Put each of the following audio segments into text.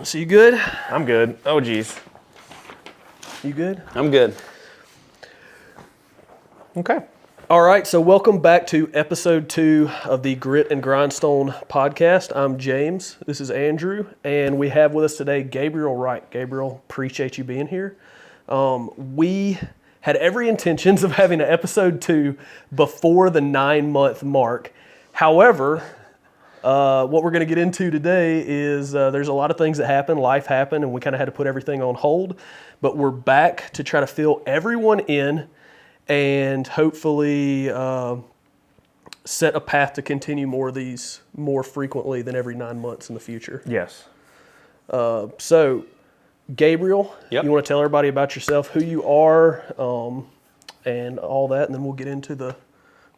So you good? I'm good. Oh, geez. You good? I'm good. Okay. All right, so welcome back to episode 2 of the Grit and Grindstone podcast. I'm James. This is Andrew, and we have with us today Gabriel Wright. Gabriel, appreciate you being here. We had every intentions of having an episode 2 before the 9-month mark. However, what we're going to get into today is there's a lot of things that happen, life happened, and we kind of had to put everything on hold. But we're back to try to fill everyone in and hopefully set a path to continue more of these more frequently than every 9 months in the future. Yes. So, Gabriel, Yep. You want to tell everybody about yourself, who you are, and all that, and then we'll get into the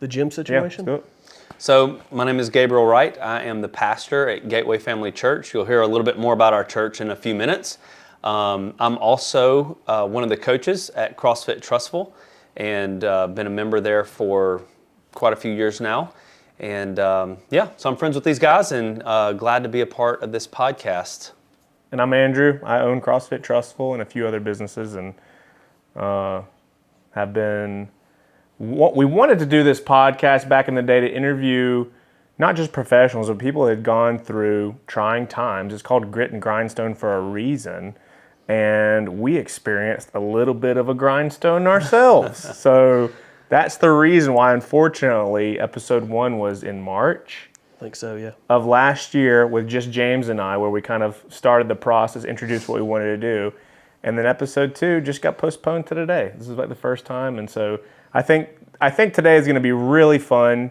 gym situation? Yeah, let's do it. So my name is Gabriel Wright. I am the pastor at Gateway Family Church. You'll hear a little bit more about our church in a few minutes. I'm also one of the coaches at CrossFit Trustful and been a member there for quite a few years now. And so I'm friends with these guys and glad to be a part of this podcast. And I'm Andrew. I own CrossFit Trustful and a few other businesses, and have been. We wanted to do this podcast back in the day to interview not just professionals, but people that had gone through trying times. It's called Grit and Grindstone for a reason. And we experienced a little bit of a grindstone ourselves. So that's the reason why, unfortunately, episode 1 was in March. I think so, yeah. Of last year with just James and I, where we kind of started the process, introduced what we wanted to do. And then episode 2 just got postponed to today. This is like the first time. And so I think today is going to be really fun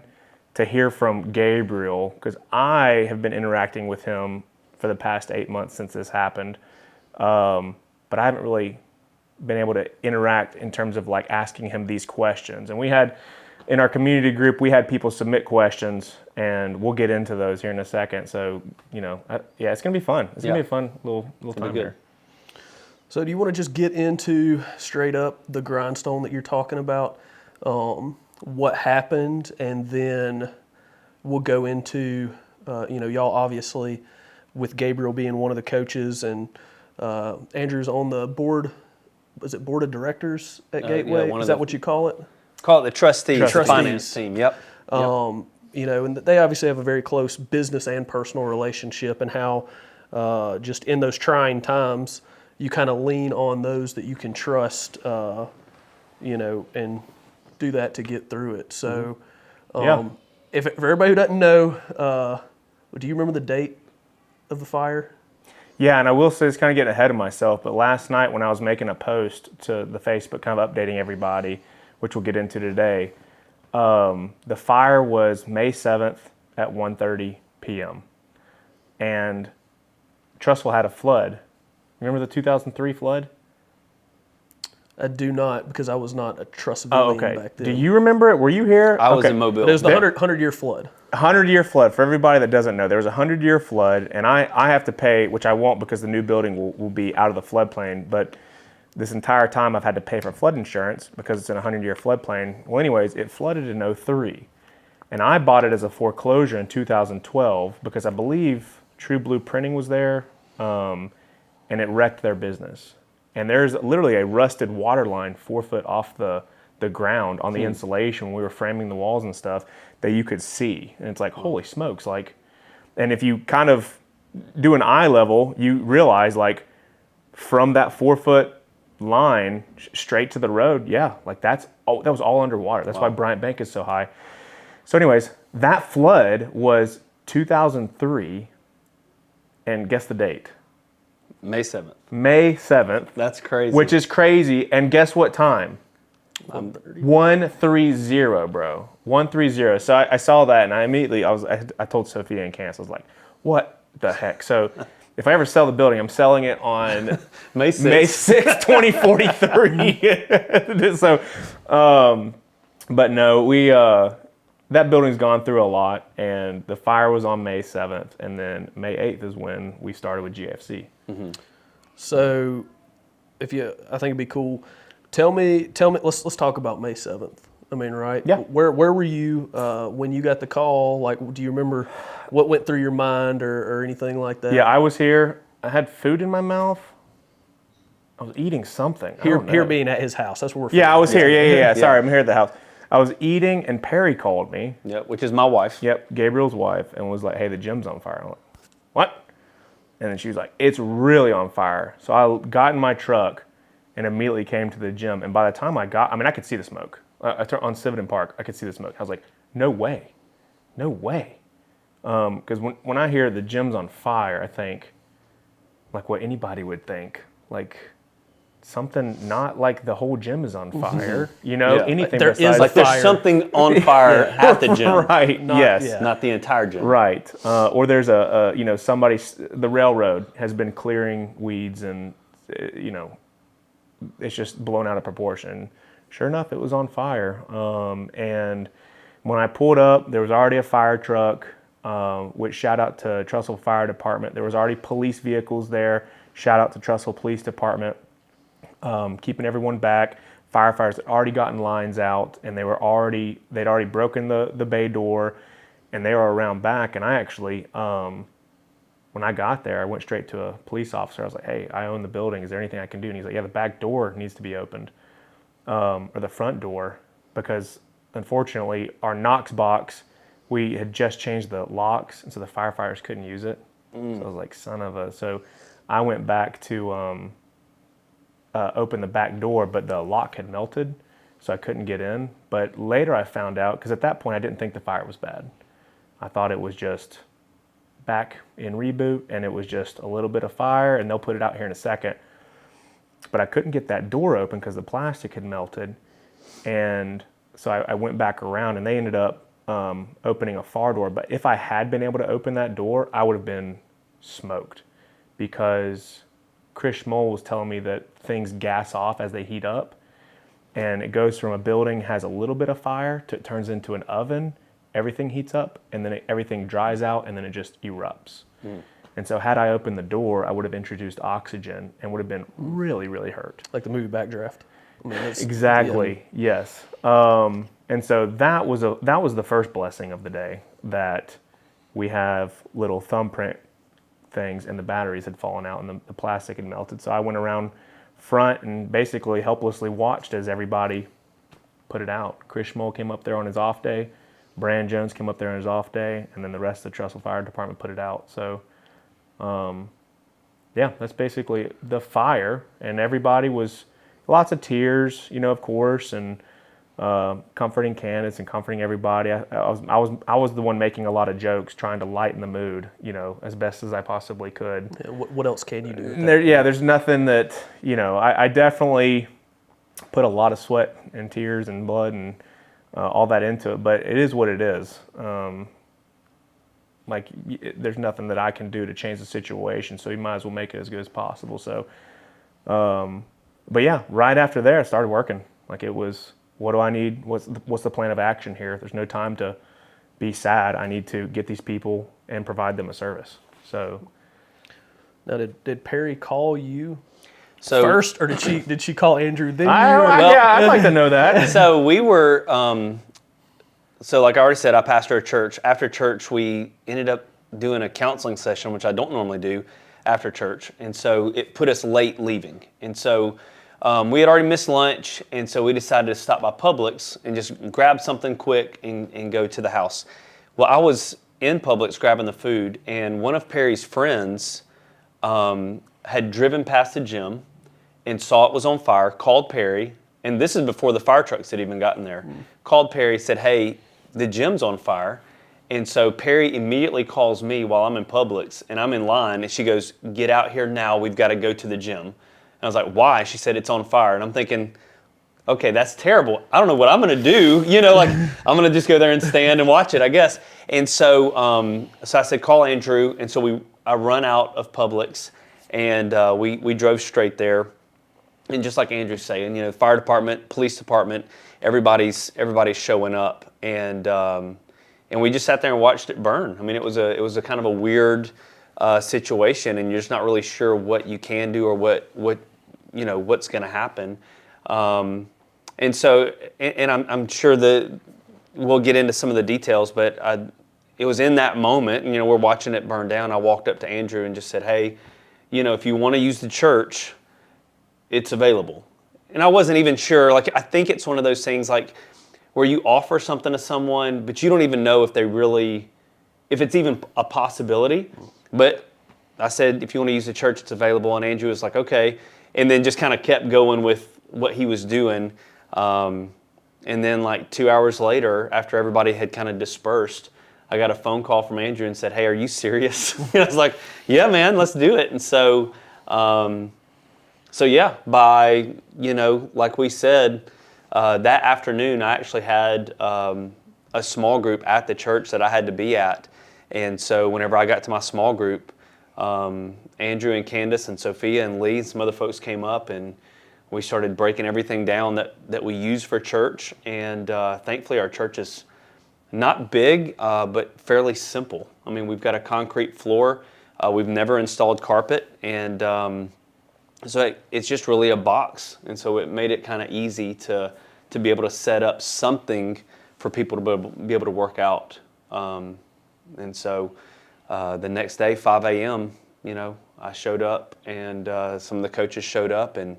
to hear from Gabriel, because I have been interacting with him for the past 8 months since this happened. But I haven't really been able to interact in terms of like asking him these questions. And we had, in our community group, we had people submit questions, and we'll get into those here in a second. So, it's going to be fun. It's going to be a fun little time here. So do you want to just get into straight up the grindstone that you're talking about, what happened, and then we'll go into, y'all obviously, with Gabriel being one of the coaches, and Andrew's on the board, is it board of directors at Gateway? Is that what you call it? Call it the trustees. Finance team, yep. And they obviously have a very close business and personal relationship, and how just in those trying times, you kind of lean on those that you can trust, and do that to get through it. So, for everybody who doesn't know, do you remember the date of the fire? Yeah, and I will say it's kind of getting ahead of myself, but last night when I was making a post to the Facebook, kind of updating everybody, which we'll get into today, the fire was May 7th at 1:30 p.m. And Trustful had a flood. Remember the 2003 flood? I do not, because I was not a Trustville back then. Do you remember it? Were you here? I was in Mobile. It was the 100-year flood. 100-year flood. For everybody that doesn't know, there was a 100-year flood, and I have to pay, which I won't because the new building will be out of the floodplain, but this entire time I've had to pay for flood insurance because it's in a 100-year floodplain. Well, anyways, it flooded in 2003, and I bought it as a foreclosure in 2012 because I believe True Blue Printing was there, and it wrecked their business. And there's literally a rusted water line 4 foot off the ground on the insulation when we were framing the walls and stuff that you could see. And it's like, holy smokes. And if you kind of do an eye level, you realize from that 4 foot line straight to the road, that was all underwater. That's why Bryant Bank is so high. So anyways, that flood was 2003, and guess the date? May 7th. May 7th. That's crazy. Which is crazy. And guess what time? 1:30, bro. 1:30. So I saw that, and I immediately, I told Sophia and Cass, I was like, what the heck? So if I ever sell the building, I'm selling it on May 6th. May 6th, 2043. So, but no, that building's gone through a lot, and the fire was on May 7th, and then May 8th is when we started with GFC. Mm-hmm. So, I think it'd be cool. Tell me. Let's talk about May 7th. I mean, right? Yeah. Where were you when you got the call? Do you remember what went through your mind or anything like that? Yeah, I was here. I had food in my mouth. I was eating something. I don't know. Here being at his house. That's where we're Yeah, I was here. Yeah. Sorry, Yeah. I'm here at the house. I was eating, and Perry called me. Yeah, which is my wife. Yep, Gabriel's wife, and was like, "Hey, the gym's on fire." I'm like, "What?" And then she was like, "It's really on fire." So I got in my truck and immediately came to the gym. And by the time I could see the smoke. I turned on Civitan Park. I could see the smoke. I was like, "No way, no way." Because when I hear the gym's on fire, I think like what anybody would think, like something not like the whole gym is on fire. You know, Yeah. anything There is besides Like there's fire. something on fire at the gym, right. Yes. yeah. not the entire gym. Right, or there's somebody, the railroad has been clearing weeds and, it's just blown out of proportion. Sure enough, it was on fire. And when I pulled up, there was already a fire truck, which shout out to Trussville Fire Department. There was already police vehicles there. Shout out to Trussville Police Department, keeping everyone back. Firefighters had already gotten lines out, and they'd already broken the bay door, and they were around back. And I actually, when I got there, I went straight to a police officer. I was like, "Hey, I own the building. Is there anything I can do?" And he's like, "Yeah, the back door needs to be opened, or the front door, because unfortunately our Knox box, we had just changed the locks, and so the firefighters couldn't use it." So I was like, "Son of a!" So I went back to open the back door, but the lock had melted, so I couldn't get in. But later I found out, because at that point I didn't think the fire was bad. I thought it was just back in reboot, and it was just a little bit of fire, and they'll put it out here in a second. But I couldn't get that door open because the plastic had melted. And so I went back around, and they ended up opening a far door. But if I had been able to open that door, I would have been smoked, because Chris Schmoll was telling me that things gas off as they heat up, and it goes from a building has a little bit of fire to it turns into an oven. Everything heats up, and then everything dries out, and then it just erupts. And so had I opened the door, I would have introduced oxygen and would have been really, really hurt. Like the movie Backdraft. I mean, it's, Exactly. Yes. And so that was the first blessing of the day, that we have little thumbprint things, and the batteries had fallen out, and the plastic had melted. So I went around front and basically helplessly watched as everybody put it out. Chris Schmoll came up there on his off day. Brand Jones came up there on his off day, and then the rest of the Trussville Fire Department put it out. So, that's basically the fire, and everybody was lots of tears, of course, and comforting candidates and comforting everybody. I was the one making a lot of jokes, trying to lighten the mood, as best as I possibly could. yeah, what else can you do? There's nothing that I definitely put a lot of sweat and tears and blood and all that into it, but it is what it is. There's nothing that I can do to change the situation, so you might as well make it as good as possible. So, but yeah, right after there, I started working. Like, it was, what do I need? What's the plan of action here? There's no time to be sad. I need to get these people and provide them a service. So, Now, did Perry call you So first, or did she call Andrew then? I'd like to know that. So we were, so like I already said, I pastor a church. After church, we ended up doing a counseling session, which I don't normally do after church. And so it put us late leaving. And so we had already missed lunch, and so we decided to stop by Publix and just grab something quick and go to the house. Well, I was in Publix grabbing the food, and one of Perry's friends had driven past the gym and saw it was on fire, called Perry, and this is before the fire trucks had even gotten there. Called Perry, said, "Hey, the gym's on fire." And so Perry immediately calls me while I'm in Publix, and I'm in line, and she goes, "Get out here now, we've got to go to the gym." And I was like, "Why?" She said, "It's on fire." And I'm thinking, okay, that's terrible. I don't know what I'm going to do. I'm going to just go there and stand and watch it, I guess. And so I said, "Call Andrew." And so I run out of Publix, and we drove straight there. And just like Andrew's saying, the fire department, police department, everybody's showing up, and we just sat there and watched it burn. I mean, it was a kind of a weird situation, and you're just not really sure what you can do or what's going to happen. And so, and I'm sure that we'll get into some of the details, but it was in that moment, we're watching it burn down. I walked up to Andrew and just said, "Hey, if you want to use the church, it's available. And I wasn't even sure. Like, I think it's one of those things like where you offer something to someone, but you don't even know if it's even a possibility. But I said, if you want to use the church, it's available. And Andrew was like, okay. And then just kind of kept going with what he was doing. And then like 2 hours later, after everybody had kind of dispersed, I got a phone call from Andrew and said, hey, are you serious? I was like, yeah, man, let's do it. And so, yeah, by, like we said, that afternoon, I actually had a small group at the church that I had to be at. And so whenever I got to my small group, Andrew and Candace and Sophia and Lee and some other folks came up, and we started breaking everything down that we use for church. And thankfully, our church is not big, but fairly simple. I mean, we've got a concrete floor. We've never installed carpet. And so it's just really a box. And so it made it kind of easy to be able to set up something for people to be able to work out. And so the next day, 5 a.m., I showed up, and some of the coaches showed up, and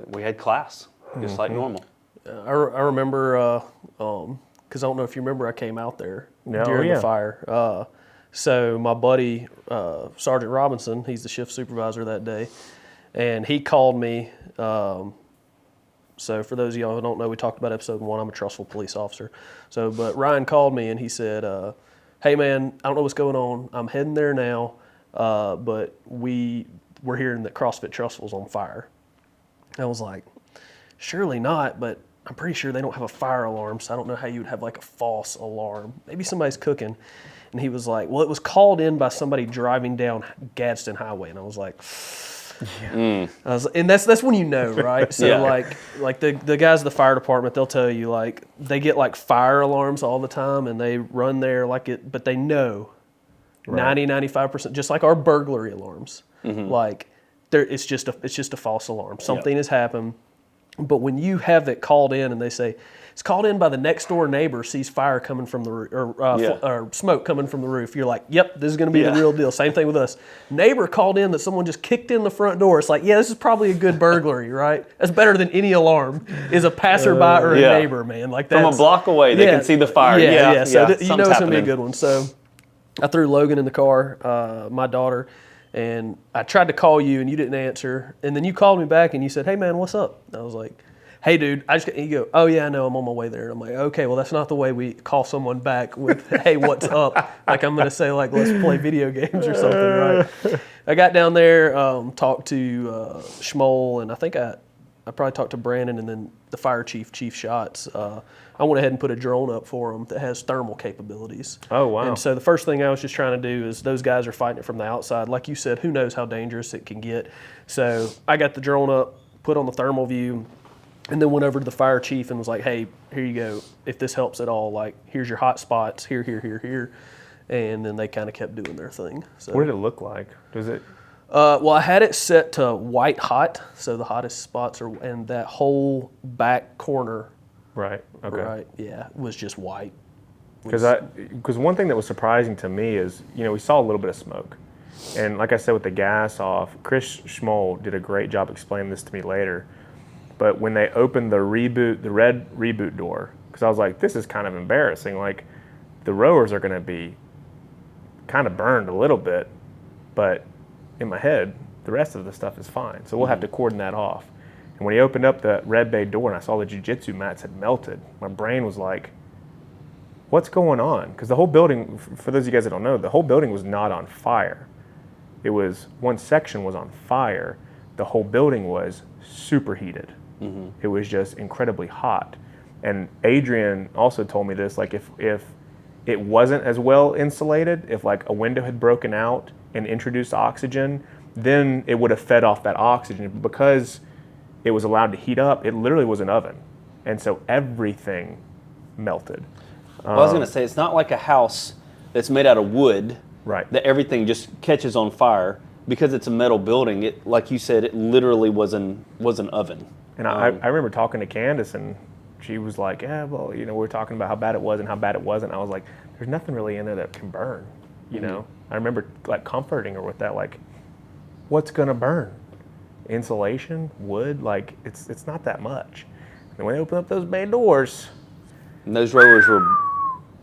we had class, just like normal. I remember, because I don't know if you remember, I came out there during the fire. So my buddy, Sergeant Robinson, he's the shift supervisor that day, and he called me. So for those of y'all who don't know, we talked about episode 1. I'm a trustful police officer. But Ryan called me and he said, hey man, I don't know what's going on. I'm heading there now, but we're hearing that CrossFit Trustful's on fire. I was like, surely not, but I'm pretty sure they don't have a fire alarm, so I don't know how you would have like a false alarm. Maybe somebody's cooking. And he was like, well, it was called in by somebody driving down Gadsden Highway. And I was like, yeah. And that's when you know, right? So like the guys at the fire department, they'll tell you like they get like fire alarms all the time, and they run there like it, but they know 90-95%, just like our burglary alarms. Like it's just a false alarm. Something has happened. But when you have it called in and they say it's called in by the next door neighbor sees fire coming from the roof or smoke coming from the roof, you're like, yep, this is going to be the real deal. Same thing with us. Neighbor called in that someone just kicked in the front door. It's like, yeah, this is probably a good burglary, right? That's better than any alarm. Is a passerby or a neighbor, man? Like from a block away, they can see the fire. So you know it's going to be a good one. So I threw Logan in the car, my daughter. And I tried to call you, and you didn't answer. And then you called me back, and you said, hey, man, what's up? And I was like, hey, dude, you go, oh, yeah, I know, I'm on my way there. And I'm like, okay, well, that's not the way we call someone back with, hey, what's up? Like I'm going to say, like, let's play video games or something, right? I got down there, talked to Schmoll, and I think I probably talked to Brandon, and then the fire chief, Chief Shots. I went ahead and put a drone up for them that has thermal capabilities. Oh, wow. And so the first thing I was just trying to do is those guys are fighting it from the outside. Like you said, who knows how dangerous it can get. So I got the drone up, put on the thermal view, and then went over to the fire chief and was like, hey, here you go. If this helps at all, like, here's your hot spots, here. And then they kind of kept doing their thing. So, what did it look like? Does it? Well, I had it set to white hot, so the hottest spots are, and that whole back corner. Right. Okay. Right. Yeah, was just white. Because one thing that was surprising to me is, we saw a little bit of smoke, and like I said, with the gas off, Chris Schmoll did a great job explaining this to me later. But when they opened the red reboot door, because I was like, this is kind of embarrassing. Like, the rowers are going to be kind of burned a little bit, but in my head, the rest of the stuff is fine. So we'll have to cordon that off. And when he opened up the red bay door and I saw the jiu-jitsu mats had melted, my brain was like, what's going on? Because the whole building, for those of you guys that don't know, the whole building was not on fire. It was, one section was on fire. The whole building was superheated. It was just incredibly hot. And Adrian also told me this, like if it wasn't as well insulated, if like a window had broken out and introduced oxygen, then it would have fed off that oxygen. Because it was allowed to heat up, it literally was an oven. And so everything melted. Well, I was going to say, it's not like a house that's made out of wood, right, that everything just catches on fire. Because it's a metal building, it, like you said, it literally was an oven. And I remember talking to Candace, and she was like, yeah, well, we were talking about how bad it was and how bad it wasn't. I was like, there's nothing really in there that can burn, I remember like comforting her with that, like, what's going to burn? Insulation, wood, like it's not that much. And when they open up those bay doors, And those rowers were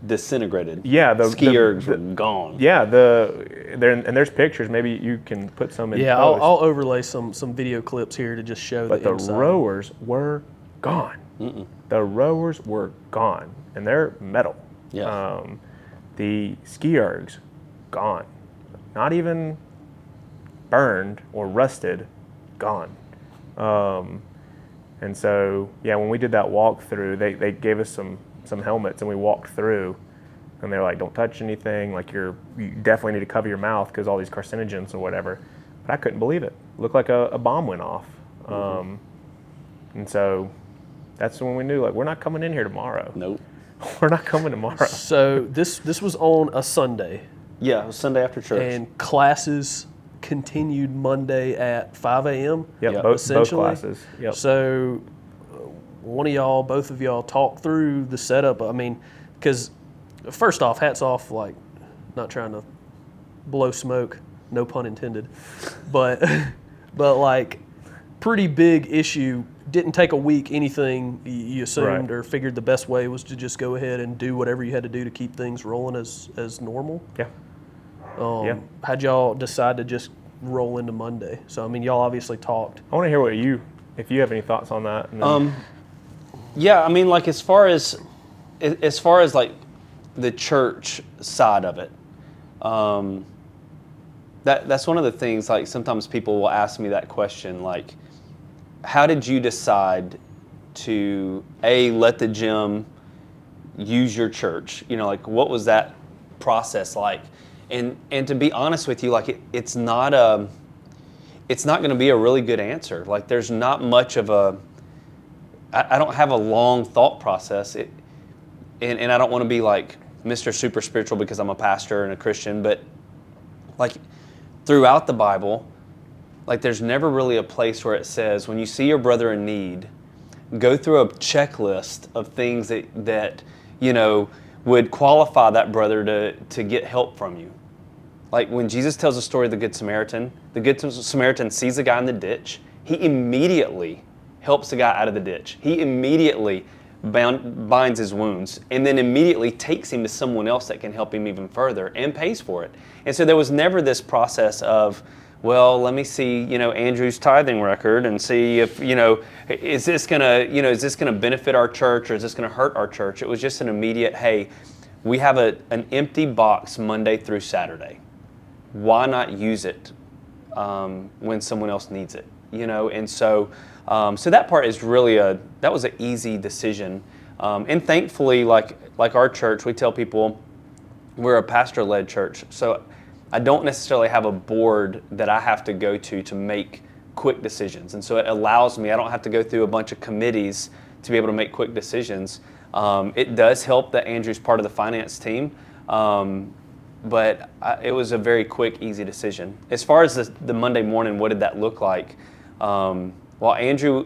disintegrated. yeah, the ski ergs were gone. Yeah, and there's pictures. Maybe you can put some in. Yeah, post. I'll overlay some video clips here to just show But the the inside. rowers were gone. The rowers were gone, and they're metal. Yeah. The ski ergs, gone. Not even burned or rusted, gone. And so, yeah, when we did that walkthrough, they gave us some helmets, and we walked through, and they're like, don't touch anything. Like you definitely need to cover your mouth because all these carcinogens or whatever. But I couldn't believe it. It looked like a bomb went off. And so that's when we knew, like, we're not coming in here tomorrow. Nope. We're not coming tomorrow. So this was on a Sunday, Yeah, it was Sunday after church. and classes continued Monday at 5 a.m. Yep, Yeah. both essentially. classes. Yep. So both of y'all talk through the setup. I mean, because first off, hats off, like, not trying to blow smoke, no pun intended, but like, pretty big issue. Didn't take a week, anything you assumed Right. or figured the best way was to just go ahead and do whatever you had to do to keep things rolling as normal. Yeah. Yeah. How'd y'all decide to just roll into Monday? So, I mean, y'all obviously talked. I want to hear if you have any thoughts on that. And then, Yeah, I mean, like as far as like the church side of it, that's one of the things. Like sometimes people will ask me that question, like, how did you decide to let the gym use your church? You know, like what was that process like? And to be honest with you, like it's not going to be a really good answer. Like there's not much of I don't have a long thought process. And I don't want to be like Mr. Super Spiritual because I'm a pastor and a Christian, but like throughout the Bible, like there's never really a place where it says when you see your brother in need, go through a checklist of things that you know would qualify that brother to get help from you. Like when Jesus tells the story of the Good Samaritan sees a guy in the ditch, he immediately helps the guy out of the ditch. He immediately binds his wounds and then immediately takes him to someone else that can help him even further and pays for it. And so there was never this process of, well, let me see, Andrew's tithing record and see if, is this gonna benefit our church or is this gonna hurt our church? It was just an immediate, hey, we have an empty box Monday through Saturday. Why not use it when someone else needs it? And so that part is really that was an easy decision. And thankfully, like our church, we tell people we're a pastor-led church. So I don't necessarily have a board that I have to go to make quick decisions. And so it allows me, I don't have to go through a bunch of committees to be able to make quick decisions. It does help that Andrew's part of the finance team. But it was a very quick, easy decision. As far as the Monday morning, what did that look like? Well, Andrew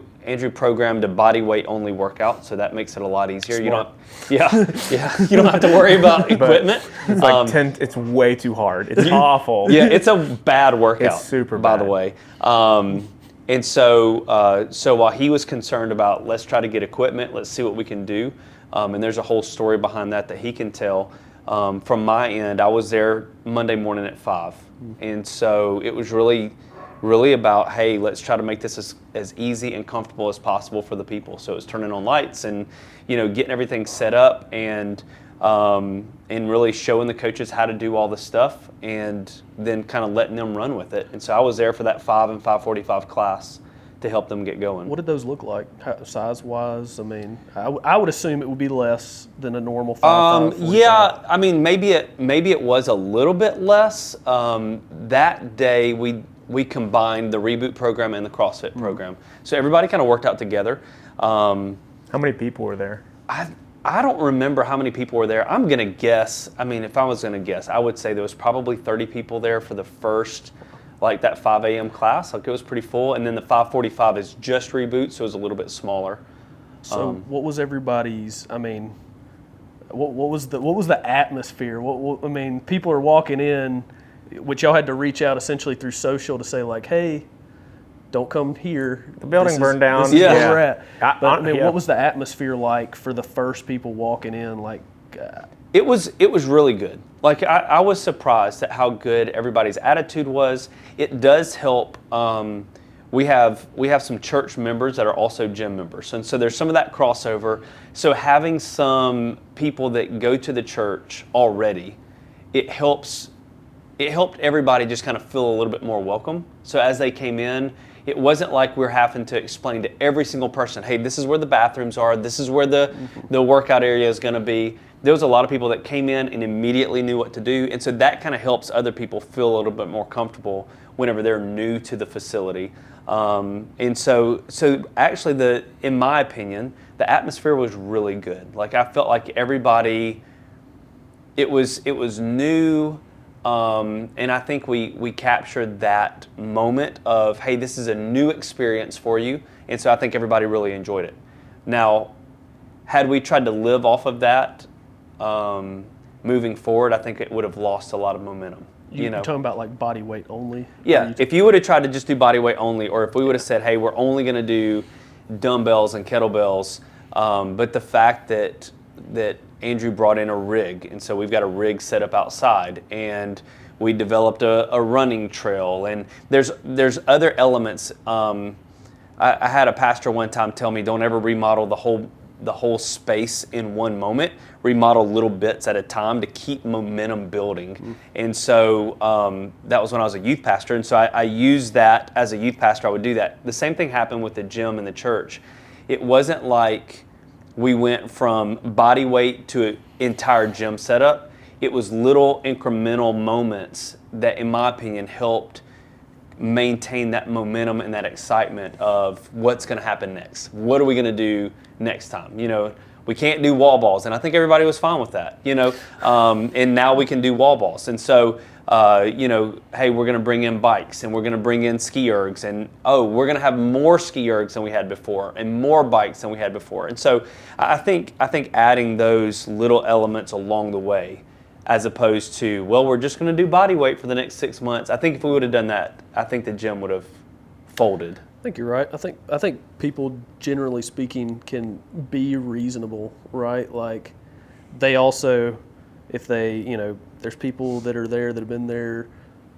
programmed a body weight only workout, so that makes it a lot easier. Smart. You don't have to worry about equipment. it's like it's way too hard. It's awful. Yeah, it's a bad workout. It's super by bad. the way. And so while he was concerned about let's try to get equipment, let's see what we can do, and there's a whole story behind that he can tell. From my end, I was there Monday morning at 5, and so it was really about, hey, let's try to make this as easy and comfortable as possible for the people. So it was turning on lights and getting everything set up and really showing the coaches how to do all the stuff and then kind of letting them run with it. And so I was there for that 5 and 5:45 class to help them get going. What did those look like, size-wise? I mean, I would assume it would be less than a normal 5. Yeah, I mean, maybe it was a little bit less. That day we combined the Reboot program and the CrossFit program, so everybody kind of worked out together. How many people were there? I don't remember how many people were there. I'm gonna guess. I mean, if I was gonna guess, I would say there was probably 30 people there for the first. Like that 5 a.m. class, like it was pretty full, and then the 5:45 is just Reboot, so it was a little bit smaller. So what was everybody's? I mean, what was the atmosphere? I mean, people are walking in, which y'all had to reach out essentially through social to say like, hey, don't come here. The building burned down. This is Yeah. where we're at. But I mean, yeah. what was the atmosphere like for the first people walking in? Like, It was really good. Like I was surprised at how good everybody's attitude was. It does help. We have some church members that are also gym members, and so there's some of that crossover. So having some people that go to the church already, it helps. It helped everybody just kind of feel a little bit more welcome. So as they came in, it wasn't like we're having to explain to every single person, hey, this is where the bathrooms are, this is where the workout area is going to be. There was a lot of people that came in and immediately knew what to do, and so that kind of helps other people feel a little bit more comfortable whenever they're new to the facility. And so actually, in my opinion, the atmosphere was really good. Like I felt like everybody, it was new. And I think we captured that moment of, hey, this is a new experience for you. And so I think everybody really enjoyed it. Now, had we tried to live off of that moving forward, I think it would have lost a lot of momentum. you're talking about like body weight only? Yeah, if you would have tried to just do body weight only, or if we would have said, hey, we're only going to do dumbbells and kettlebells, but the fact that Andrew brought in a rig, and so we've got a rig set up outside, and we developed a running trail, and there's other elements. I had a pastor one time tell me, don't ever remodel the whole space in one moment. Remodel little bits at a time to keep momentum building. Mm-hmm. And so that was when I was a youth pastor, and so I used that as a youth pastor. I would do that. The same thing happened with the gym and the church. It wasn't like we went from body weight to an entire gym setup. It was little incremental moments that, in my opinion, helped maintain that momentum and that excitement of what's going to happen next. What are we going to do next time? We can't do wall balls, and I think everybody was fine with that. And now we can do wall balls, and so hey, we're going to bring in bikes, and we're going to bring in ski ergs, and we're going to have more ski ergs than we had before, and more bikes than we had before. And so I think adding those little elements along the way, as opposed to, well, we're just going to do body weight for the next 6 months. I think if we would have done that, I think the gym would have folded. I think you're right. I think people, generally speaking, can be reasonable, right? Like, they also, if they, there's people that are there that have been there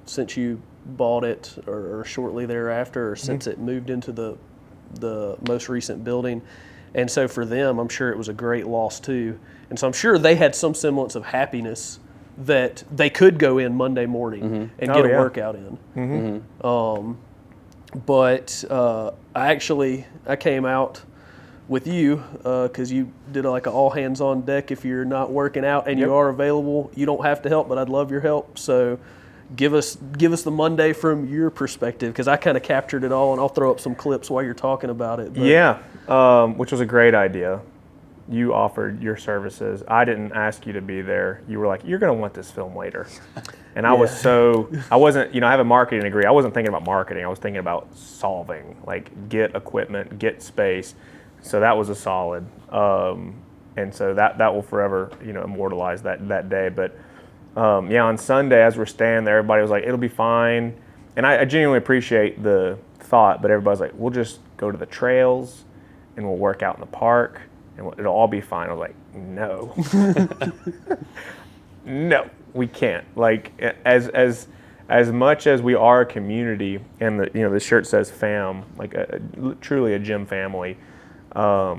since you bought it, or shortly thereafter, or since it moved into the most recent building. And so for them, I'm sure it was a great loss too. And so I'm sure they had some semblance of happiness that they could go in Monday morning and get a workout in. But I came out with you because you did like an all hands on deck if you're not working out and you are available. You don't have to help, but I'd love your help. So give us the Monday from your perspective, because I kind of captured it all, and I'll throw up some clips while you're talking about it. But. Which was a great idea. You offered your services. I didn't ask you to be there. You were like, you're going to want this film later. And I wasn't, I have a marketing degree. I wasn't thinking about marketing. I was thinking about solving, like get equipment, get space. So that was a solid. And so that will forever, immortalize that day. But on Sunday, as we're standing there, everybody was like, it'll be fine. And I genuinely appreciate the thought, but everybody's like, we'll just go to the trails and we'll work out in the park and it'll all be fine. I was like, no. No, we can't. Like, as much as we are a community, and the shirt says fam, like truly a gym family, to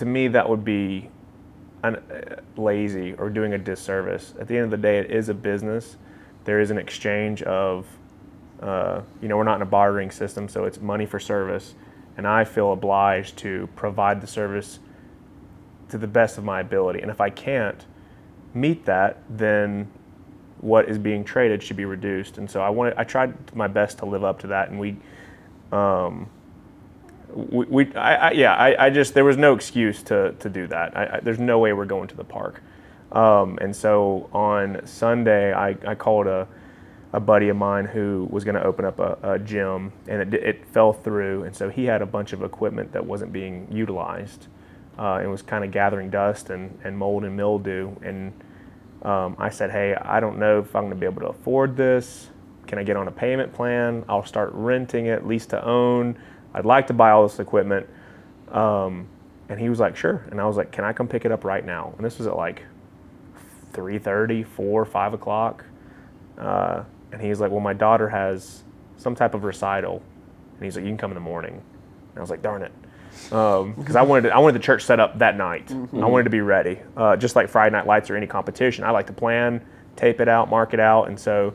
me that would be lazy or doing a disservice. At the end of the day, it is a business. There is an exchange of, we're not in a bartering system, so it's money for service. And I feel obliged to provide the service to the best of my ability. And if I can't meet that, then what is being traded should be reduced. And so I tried my best to live up to that. And there was no excuse to do that. There's no way we're going to the park. And so on Sunday, I called a buddy of mine who was going to open up a gym, and it fell through. And so he had a bunch of equipment that wasn't being utilized. It was kind of gathering dust and mold and mildew. And I said, hey, I don't know if I'm going to be able to afford this. Can I get on a payment plan? I'll start renting it, lease to own. I'd like to buy all this equipment. And he was like, sure. And I was like, can I come pick it up right now? And this was at like 3:30, 4, 5 o'clock. And he's like, well, my daughter has some type of recital. And he's like, you can come in the morning. And I was like, darn it. Because I wanted the church set up that night. I wanted to be ready. Just like Friday Night Lights or any competition, I like to plan, tape it out, mark it out. And so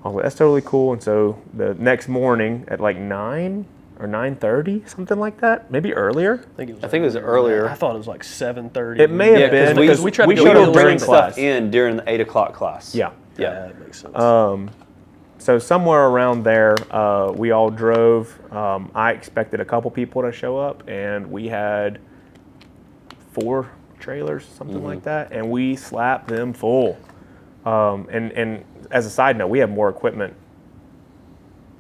I was like, that's totally cool. And so the next morning at like 9 or 9:30, something like that, maybe earlier. I think it was earlier. I thought it was like 7:30. It may have been because we tried to showed do up it during bring class. stuff in during the 8 o'clock class. Yeah. Yeah, that makes sense. So somewhere around there, we all drove. I expected a couple people to show up, and we had 4 trailers, something like that, and we slapped them full. And as a side note, we have more equipment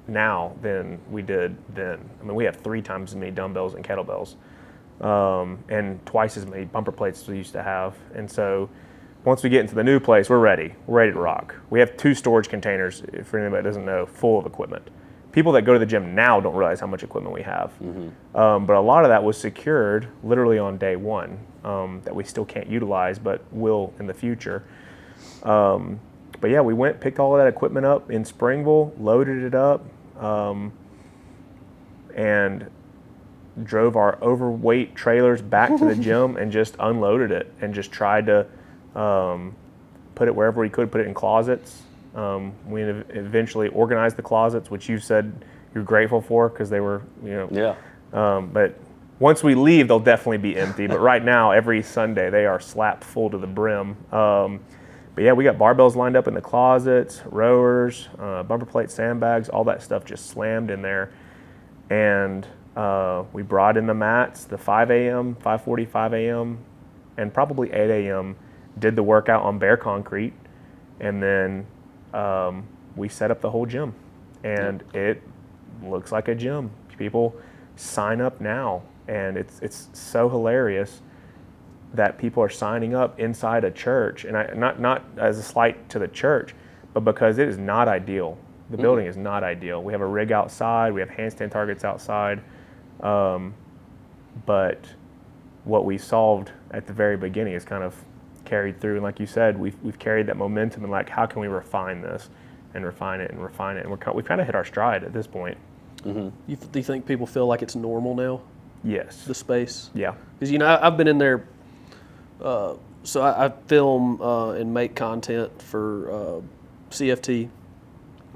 now than we did then. I mean, we have 3 times as many dumbbells and kettlebells, and twice as many bumper plates as we used to have. And so once we get into the new place, we're ready. We're ready to rock. We have 2 storage containers, for anybody that doesn't know, full of equipment. People that go to the gym now don't realize how much equipment we have. But a lot of that was secured literally on day one, that we still can't utilize, but will in the future. But yeah, we went, picked all of that equipment up in Springville, loaded it up, and drove our overweight trailers back to the gym and just unloaded it and just tried to put it wherever we could, put it in closets. We eventually organized the closets, which you said you're grateful for because they were, but once we leave, they'll definitely be empty. But right now, every Sunday, they are slapped full to the brim. But yeah, we got barbells lined up in the closets, rowers, bumper plates, sandbags, all that stuff just slammed in there. And we brought in the mats, the 5 a.m., 5:45 a.m., and probably 8 a.m., did the workout on bare concrete, and then we set up the whole gym. And it looks like a gym. People sign up now, and it's so hilarious that people are signing up inside a church, and not as a slight to the church, but because it is not ideal. The building is not ideal. We have a rig outside, we have handstand targets outside, but what we solved at the very beginning is kind of carried through, and like you said, we've carried that momentum, and like, how can we refine this and refine it, and we've kind of hit our stride at this point. Do you think people feel like it's normal now? Yes. The space? Yeah. Because, I've been in there. So I film and make content for CFT,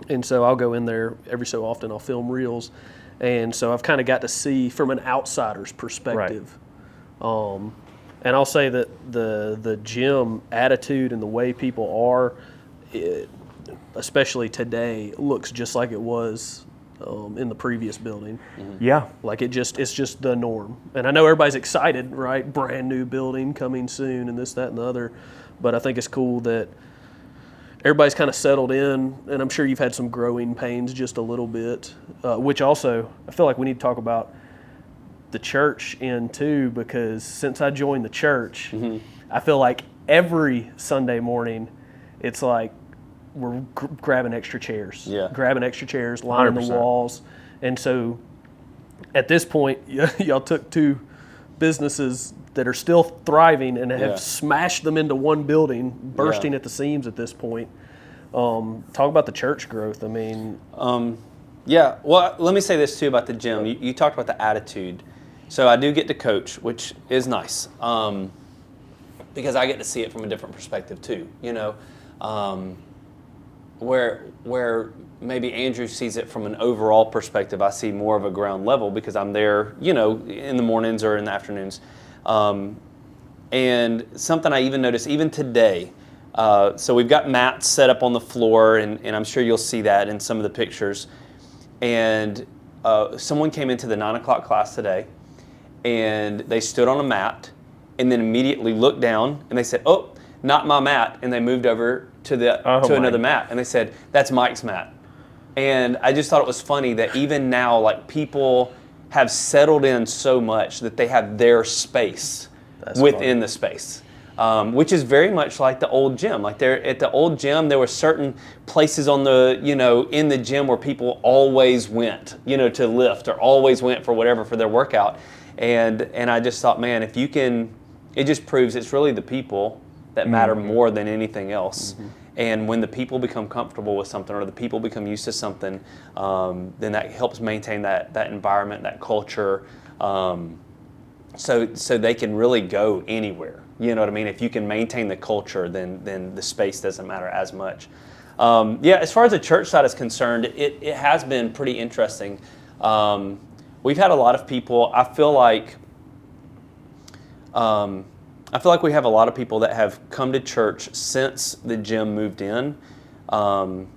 and so I'll go in there every so often. I'll film reels, and so I've kind of got to see from an outsider's perspective. Right. And I'll say that the gym attitude and the way people are, especially today, looks just like it was in the previous building. Yeah. Like it's just the norm. And I know everybody's excited, right? Brand new building coming soon and this, that, and the other. But I think it's cool that everybody's kind of settled in, and I'm sure you've had some growing pains just a little bit, which also I feel like we need to talk about the church in too, because since I joined the church, I feel like every Sunday morning it's like we're grabbing extra chairs, lining 100%. the walls. And so at this point, y'all took 2 businesses that are still thriving and have smashed them into one building, bursting at the seams at this point. Talk about the church growth. I mean, well, let me say this too about the gym. You talked about the attitude. So I do get to coach, which is nice, because I get to see it from a different perspective too. Where maybe Andrew sees it from an overall perspective, I see more of a ground level because I'm there, in the mornings or in the afternoons. And something I even noticed, even today, so we've got mats set up on the floor, and I'm sure you'll see that in some of the pictures. And someone came into the 9 o'clock class today, and they stood on a mat, and then immediately looked down, and they said, "Oh, not my mat," and they moved over to another mat, and they said, "That's Mike's mat." And I just thought it was funny that even now, like, people have settled in so much that they have their space within the space. which is very much like the old gym. Like there at the old gym, there were certain places on the, in the gym where people always went, to lift, or always went for whatever for their workout. And I just thought, man, if you can, it just proves it's really the people that matter more than anything else. And when the people become comfortable with something, or the people become used to something, then that helps maintain that environment, that culture, so they can really go anywhere. You know what I mean? If you can maintain the culture, then the space doesn't matter as much. As far as the church side is concerned, it has been pretty interesting. We've had a lot of people. I feel like we have a lot of people that have come to church since the gym moved in. And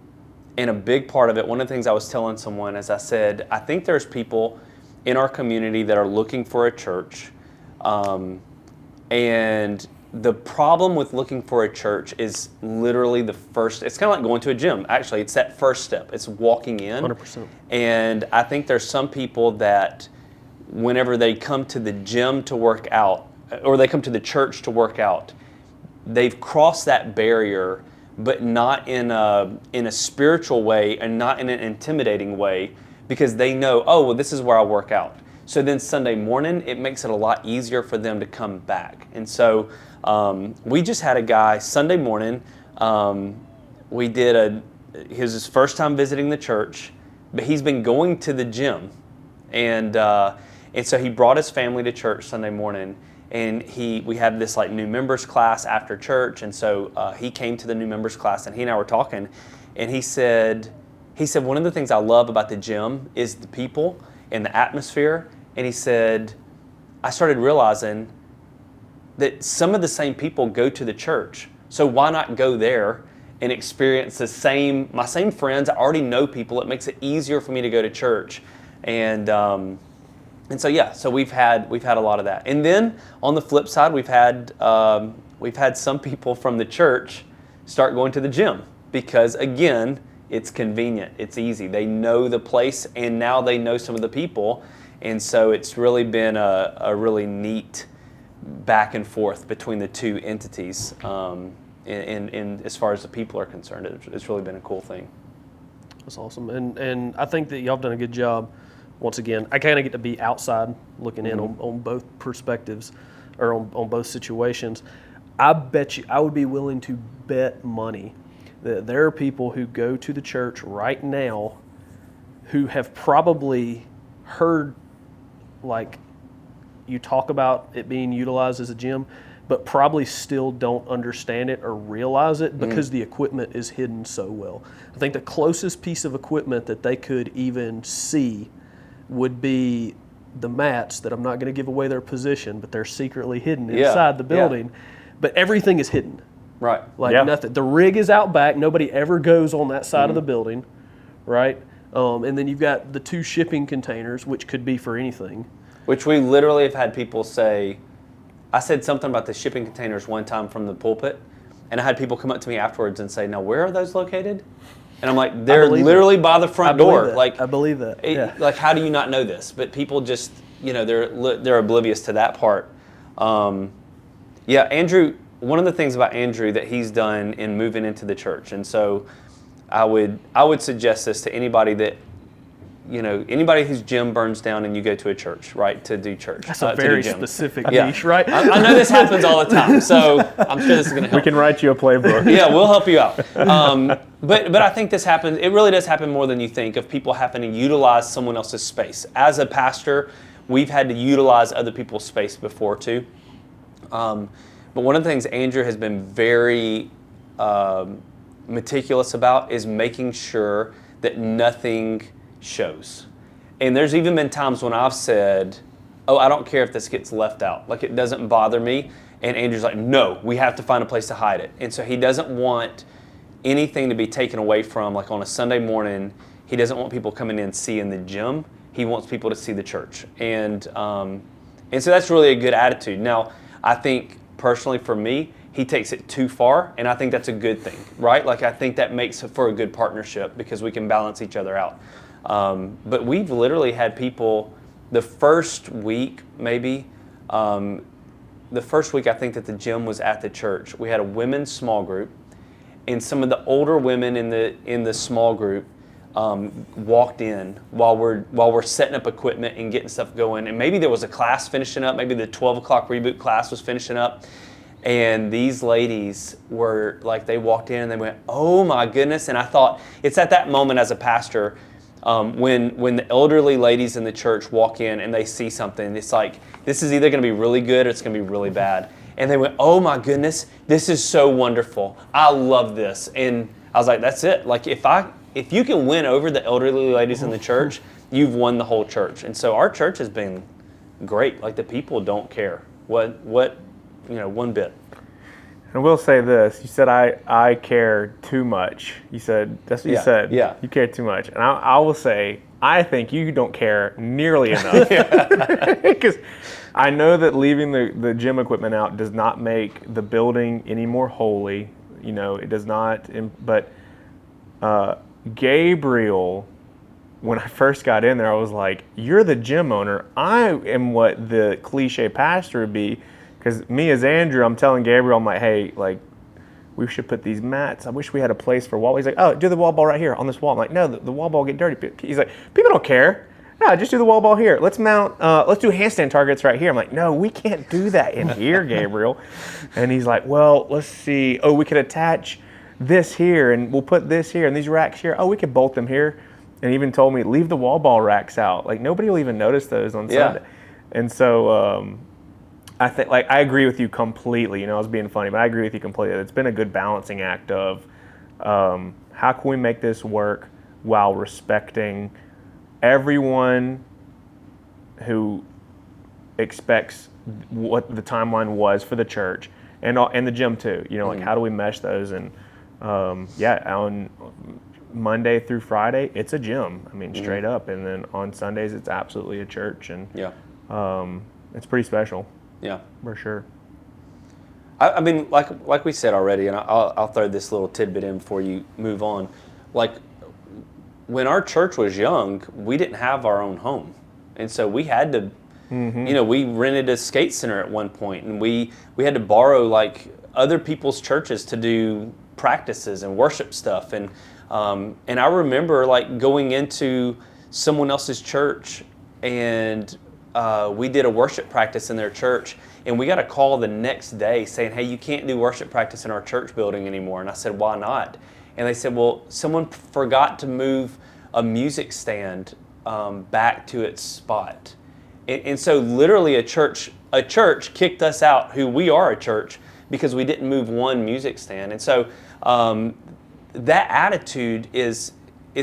a big part of it, one of the things I was telling someone, as I said, I think there's people in our community that are looking for a church. And the problem with looking for a church is literally it's kind of like going to a gym. Actually, it's that first step. It's walking in. 100%. And I think there's some people that whenever they come to the gym to work out, or they come to the church to work out, they've crossed that barrier, but not in a spiritual way and not in an intimidating way, because they know, oh, well, this is where I work out. So then Sunday morning, it makes it a lot easier for them to come back. And so we just had a guy Sunday morning. He was his first time visiting the church, but he's been going to the gym, and so he brought his family to church Sunday morning. And we had this like new members class after church, and so he came to the new members class, and he and I were talking, and he said one of the things I love about the gym is the people and the atmosphere. And he said, I started realizing that some of the same people go to the church, so why not go there and experience my same friends? I already know people. It makes it easier for me to go to church, and so we've had a lot of that. And then on the flip side, we've had some people from the church start going to the gym because, again, it's convenient, it's easy. They know the place, and now they know some of the people, and so it's really been a really neat back and forth between the two entities. And as far as the people are concerned, it's really been a cool thing. That's awesome, and I think that y'all have done a good job. Once again, I kind of get to be outside looking in on both perspectives, or on both situations. I bet you, I would be willing to bet money that there are people who go to the church right now who have probably heard, like, you talk about it being utilized as a gym, but probably still don't understand it or realize it because the equipment is hidden so well. I think the closest piece of equipment that they could even see would be the mats that I'm not going to give away their position, but they're secretly hidden inside the building. Yeah. But everything is hidden. Right. Like nothing. The rig is out back. Nobody ever goes on that side of the building, right? And then you've got the 2 shipping containers, which could be for anything. Which we literally have had people say, I said something about the shipping containers one time from the pulpit, and I had people come up to me afterwards and say, now where are those located? And I'm like, they're literally by the front door. Like, I believe that. Yeah. Like, how do you not know this? But people just, they're oblivious to that part. Andrew, one of the things about Andrew that he's done in moving into the church, and so I would suggest this to anybody that, anybody whose gym burns down and you go to a church, right, to do church. That's a very specific niche, right? I know this happens all the time, so I'm sure this is going to help. We can write you a playbook. Yeah, we'll help you out. But I think this happens, it really does happen more than you think, of people having to utilize someone else's space. As a pastor, we've had to utilize other people's space before too. But one of the things Andrew has been very meticulous about is making sure that nothing shows. And there's even been times when I've said, oh, I don't care if this gets left out. Like, it doesn't bother me. And Andrew's like, no, we have to find a place to hide it. And so he doesn't want anything to be taken away from, like on a Sunday morning, he doesn't want people coming in seeing the gym. He wants people to see the church. And so that's really a good attitude. Now, I think personally for me, he takes it too far, and I think that's a good thing, right? Like, I think that makes for a good partnership because we can balance each other out. But we've literally had people the first week maybe the first week I think that the gym was at the church, we had a women's small group, and some of the older women in the small group walked in while we're setting up equipment and getting stuff going. And maybe there was a class finishing up, maybe the 12 o'clock reboot class was finishing up. And these ladies were like, they walked in and they went, oh my goodness. And I thought, it's at that moment as a pastor, when the elderly ladies in the church walk in and they see something, it's like, this is either going to be really good or it's going to be really bad. And they went, oh my goodness, this is so wonderful. I love this. And I was like, that's it. Like if you can win over the elderly ladies in the church, you've won the whole church. And so our church has been great. Like the people don't care what one bit. And I will say this, you said I care too much. You said, that's what you said. Yeah. You care too much. And I will say, I think you don't care nearly enough. Because I know that leaving the gym equipment out does not make the building any more holy. It does not. But Gabriel, when I first got in there, I was like, you're the gym owner. I am what the cliche pastor would be. Because me as Andrew, I'm telling Gabriel, I'm like, hey, like, we should put these mats. I wish we had a place for wall. He's like, oh, do the wall ball right here on this wall. I'm like, no, the wall ball get dirty. He's like, people don't care. Yeah, just do the wall ball here. Let's do handstand targets right here. I'm like, no, we can't do that in here, Gabriel. And he's like, well, let's see. Oh, we could attach this here, and we'll put this here, and these racks here. Oh, we could bolt them here. And he even told me, leave the wall ball racks out. Like, nobody will even notice those on Sunday. And so, I think, like, I agree with you completely. I was being funny, but I agree with you completely. It's been a good balancing act of how can we make this work while respecting everyone who expects what the timeline was for the church and the gym too. Like how do we mesh those? And on Monday through Friday, it's a gym. I mean, straight up. And then on Sundays, it's absolutely a church. And it's pretty special. Yeah, for sure. I mean, like we said already, and I'll throw this little tidbit in before you move on. Like when our church was young, we didn't have our own home, and so we had to, we rented a skate center at one point, and we had to borrow like other people's churches to do practices and worship stuff, and I remember like going into someone else's church and. We did a worship practice in their church, and we got a call the next day saying, hey, you can't do worship practice in our church building anymore. And I said, why not? And they said, well, someone forgot to move a music stand back to its spot. And so literally a church kicked us out, who we are a church, because we didn't move one music stand. And so that attitude is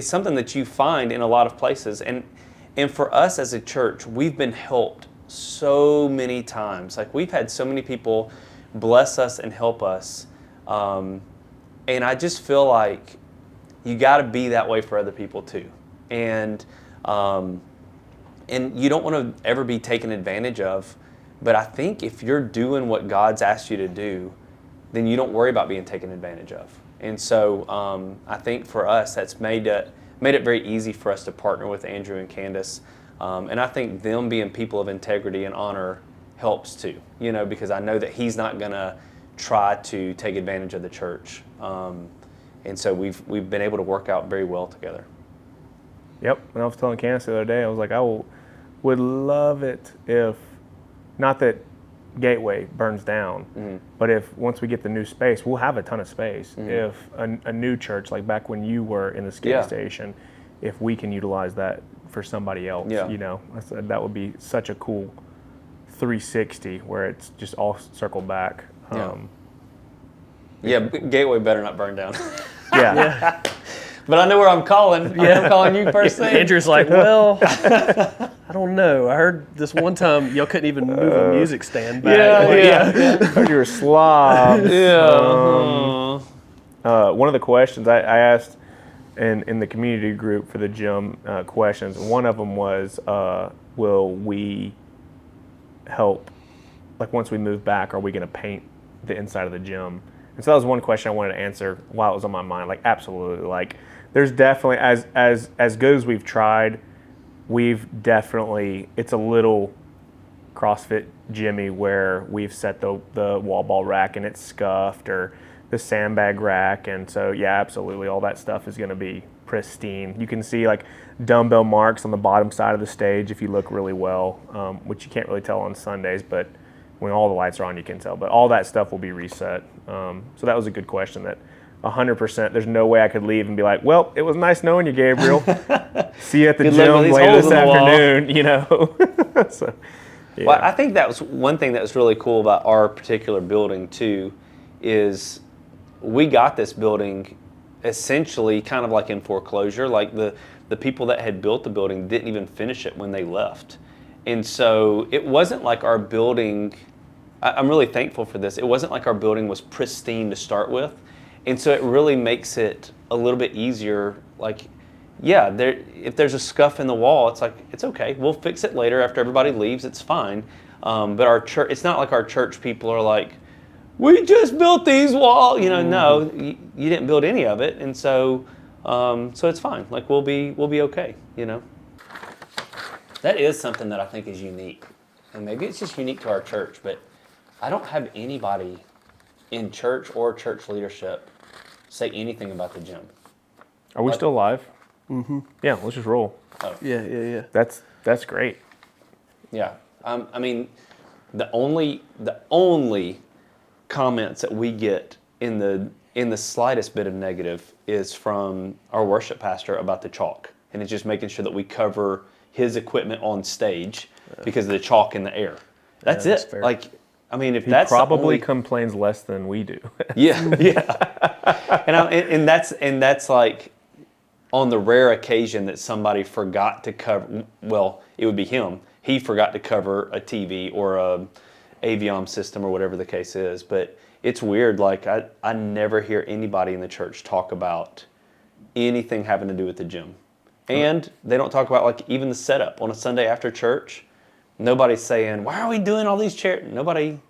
something that you find in a lot of places. And for us as a church, we've been helped so many times. Like we've had so many people bless us and help us. And I just feel like you got to be that way for other people too. And you don't want to ever be taken advantage of. But I think if you're doing what God's asked you to do, then you don't worry about being taken advantage of. And so I think for us, that's made it very easy for us to partner with Andrew and Candace. And I think them being people of integrity and honor helps too, because I know that he's not going to try to take advantage of the church. And so we've been able to work out very well together. Yep. And I was telling Candace the other day, I was like, would love it if, not that Gateway burns down, but if once we get the new space, we'll have a ton of space. If a new church, like back when you were in the skate station, if we can utilize that for somebody else, I said that would be such a cool 360 where it's just all circled back. Gateway better not burn down. Yeah. But I know where I'm calling. I'm calling you first thing. Andrew's like, well, I don't know. I heard this one time y'all couldn't even move a music stand back. You were slobs. One of the questions I asked in the community group for the gym questions, one of them was, will we help, like once we move back, are we going to paint the inside of the gym? And so that was one question I wanted to answer while it was on my mind. Like, absolutely. Like, there's definitely, as good as we've tried, we've definitely, it's a little CrossFit Jimmy where we've set the wall ball rack and it's scuffed, or the sandbag rack. And so, yeah, absolutely, all that stuff is going to be pristine. You can see like dumbbell marks on the bottom side of the stage if you look really well, which you can't really tell on Sundays, but when all the lights are on, you can tell. But all that stuff will be reset. So that was a good question. That 100%, there's no way I could leave and be like, well, it was nice knowing you, Gabriel. See you at the Good luck with gym these later holes this in the wall. afternoon, you know. So, yeah. Well, I think that was one thing that was really cool about our particular building too, is we got this building essentially kind of like in foreclosure. Like the people that had built the building didn't even finish it when they left. And so it wasn't like our building, I'm really thankful for this, it wasn't like our building was pristine to start with. And so it really makes it a little bit easier. Like, yeah, if there's a scuff in the wall, it's like, it's okay. We'll fix it later after everybody leaves. It's fine. But our church, it's not like our church people are like, we just built these walls. You know, no, you didn't build any of it. And so it's fine. Like, we'll be okay, you know. That is something that I think is unique. And maybe it's just unique to our church, but I don't have anybody in church or church leadership say anything about the gym. Are we still live? Mm-hmm. Yeah, let's just roll. Oh. Yeah. That's great. Yeah. I mean, the only comments that we get in the slightest bit of negative is from our worship pastor about the chalk. And it's just making sure that we cover his equipment on stage because of the chalk in the air. That's it. Fair. Like, I mean, if He that's probably complains less than we do. yeah. and that's like on the rare occasion that somebody forgot to cover. Well, it would be him. He forgot to cover a TV or a Aviom system or whatever the case is. But it's weird. Like I never hear anybody in the church talk about anything having to do with the gym, and they don't talk about like even the setup on a Sunday after church. Nobody's saying, why are we doing all these chairs? Nothing.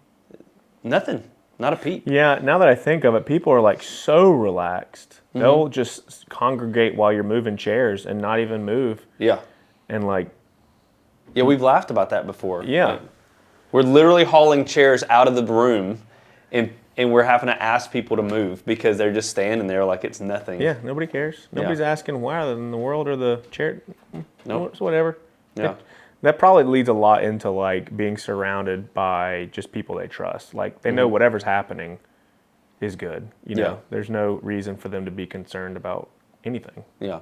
Not a peep. Yeah, now that I think of it, people are like so relaxed. Mm-hmm. They'll just congregate while you're moving chairs and not even move. Yeah. And like... Yeah, we've laughed about that before. Yeah. Like, we're literally hauling chairs out of the room and we're having to ask people to move because they're just standing there like it's nothing. Yeah, nobody cares. Nobody's asking why in the world are the chair... Nope. It's whatever. Yeah. That probably leads a lot into like being surrounded by just people they trust. Like they know whatever's happening is good. You know, there's no reason for them to be concerned about anything. Yeah.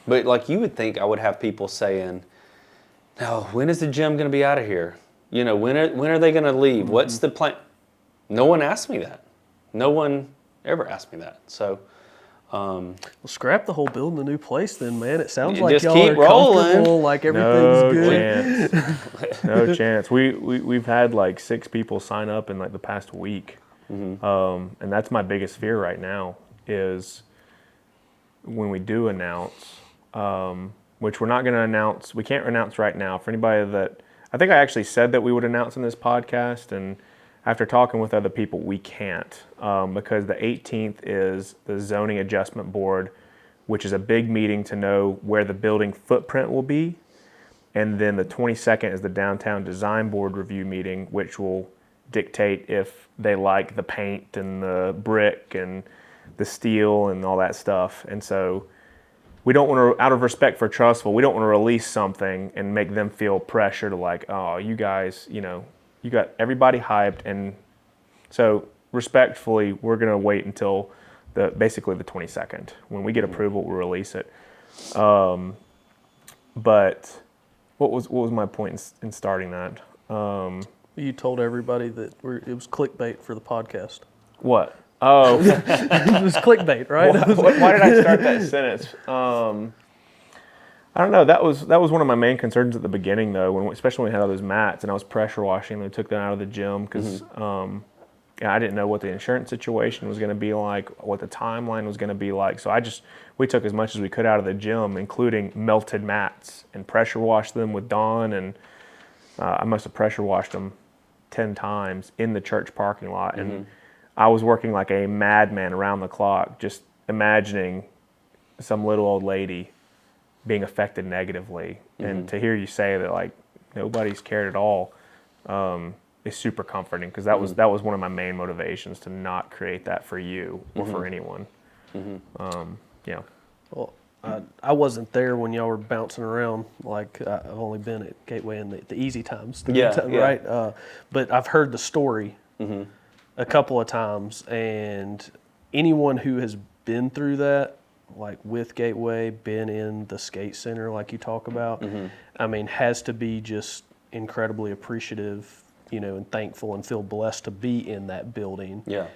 But like you would think I would have people saying, "No, when is the gym going to be out of here? You know, when are they going to leave? What's the plan?" No one asked me that. No one ever asked me that. So. Well, scrap the whole building a new place then, man. It sounds like just y'all keep are rolling. comfortable, like everything's good. Chance. No chance. We've had like 6 people sign up in like the past week. And that's my biggest fear right now is when we do announce, which we're not going to announce. We can't announce right now. For anybody that, I think I actually said that we would announce in this podcast, and after talking with other people, we can't because the 18th is the Zoning Adjustment Board, which is a big meeting to know where the building footprint will be. And then the 22nd is the Downtown Design Board review meeting, which will dictate if they like the paint and the brick and the steel and all that stuff. And so we don't want to, out of respect for Trustful, we don't want to release something and make them feel pressure to like, oh, you guys, you know, you got everybody hyped. And so respectfully, we're going to wait until basically the 22nd. When we get approval, we'll release it. But what was my point in starting that? You told everybody that it was clickbait for the podcast. What? Oh. It was clickbait, right? Why did I start that sentence? I don't know. That was one of my main concerns at the beginning, though, especially when we had all those mats and I was pressure washing. They took them out of the gym because I didn't know what the insurance situation was going to be like, what the timeline was going to be like. So we took as much as we could out of the gym, including melted mats, and pressure washed them with Dawn. And I must have pressure washed them 10 times in the church parking lot. And I was working like a madman around the clock, just imagining some little old lady being affected negatively. And to hear you say that, like, nobody's cared at all, is super comforting, because that was one of my main motivations, to not create that for you or for anyone. Yeah. Well, I wasn't there when y'all were bouncing around. Like, I've only been at Gateway in the easy times, the good time, right? But I've heard the story a couple of times, and anyone who has been through that, like with Gateway, been in the skate center like you talk about, I mean, has to be just incredibly appreciative, you know, and thankful, and feel blessed to be in that building. Yeah.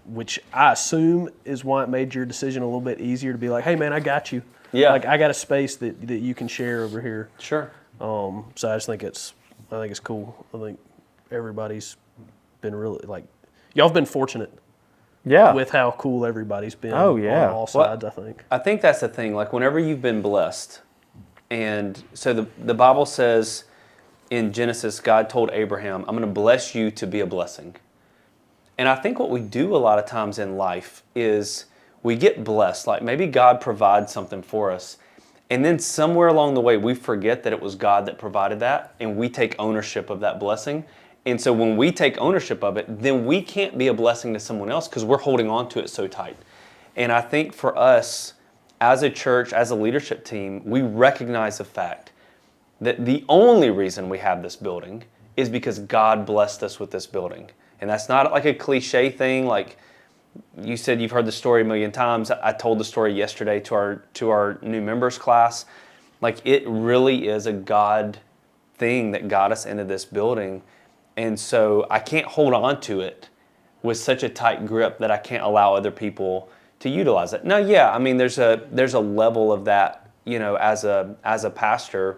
Which I assume is why it made your decision a little bit easier to be like, hey man, I got you. Yeah. Like, I got a space that you can share over here. Sure. So I just think it's cool. I think everybody's been really, like, y'all have been fortunate Yeah. with how cool everybody's been Oh, yeah. on all sides, I think. I think that's the thing. Like, whenever you've been blessed, and so the Bible says in Genesis, God told Abraham, I'm going to bless you to be a blessing. And I think what we do a lot of times in life is we get blessed. Like, maybe God provides something for us, and then somewhere along the way we forget that it was God that provided that, and we take ownership of that blessing. And so when we take ownership of it, then we can't be a blessing to someone else because we're holding on to it so tight. And I think for us, as a church, as a leadership team, we recognize the fact that the only reason we have this building is because God blessed us with this building. And that's not like a cliche thing. Like you said, you've heard the story a million times. I told the story yesterday to our new members class. Like, it really is a God thing that got us into this building. And so I can't hold on to it with such a tight grip that I can't allow other people to utilize it. Now, yeah, I mean, there's a level of that, you know, as a pastor,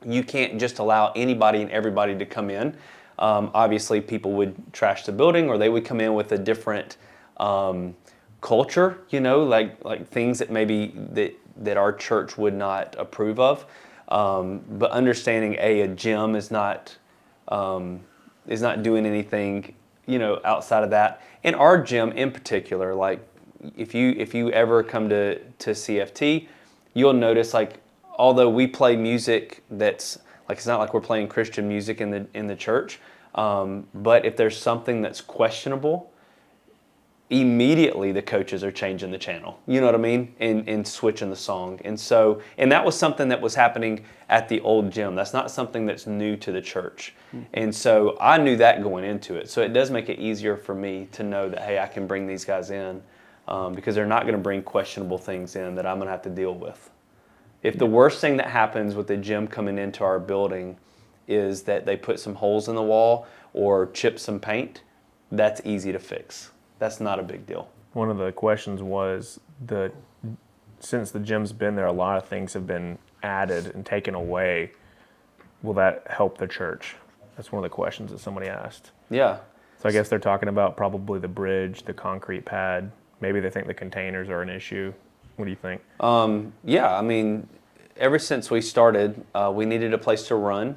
you can't just allow anybody and everybody to come in. Obviously, people would trash the building, or they would come in with a different culture, you know, like things that maybe that our church would not approve of. But understanding a gym is not doing anything, you know, outside of that. And our gym in particular, like if you ever come to CFT, you'll notice, like, although we play music that's like, it's not like we're playing Christian music in the church, but if there's something that's questionable, immediately the coaches are changing the channel. You know what I mean? And switching the song. And that was something that was happening at the old gym. That's not something that's new to the church. And so I knew that going into it. So it does make it easier for me to know that, hey, I can bring these guys in because they're not going to bring questionable things in that I'm going to have to deal with. If the worst thing that happens with the gym coming into our building is that they put some holes in the wall or chip some paint, that's easy to fix. That's not a big deal. One of the questions was, since the gym's been there, a lot of things have been added and taken away. Will that help the church? That's one of the questions that somebody asked. Yeah. So I guess they're talking about probably the bridge, the concrete pad. Maybe they think the containers are an issue. What do you think? Yeah, I mean, ever since we started, we needed a place to run.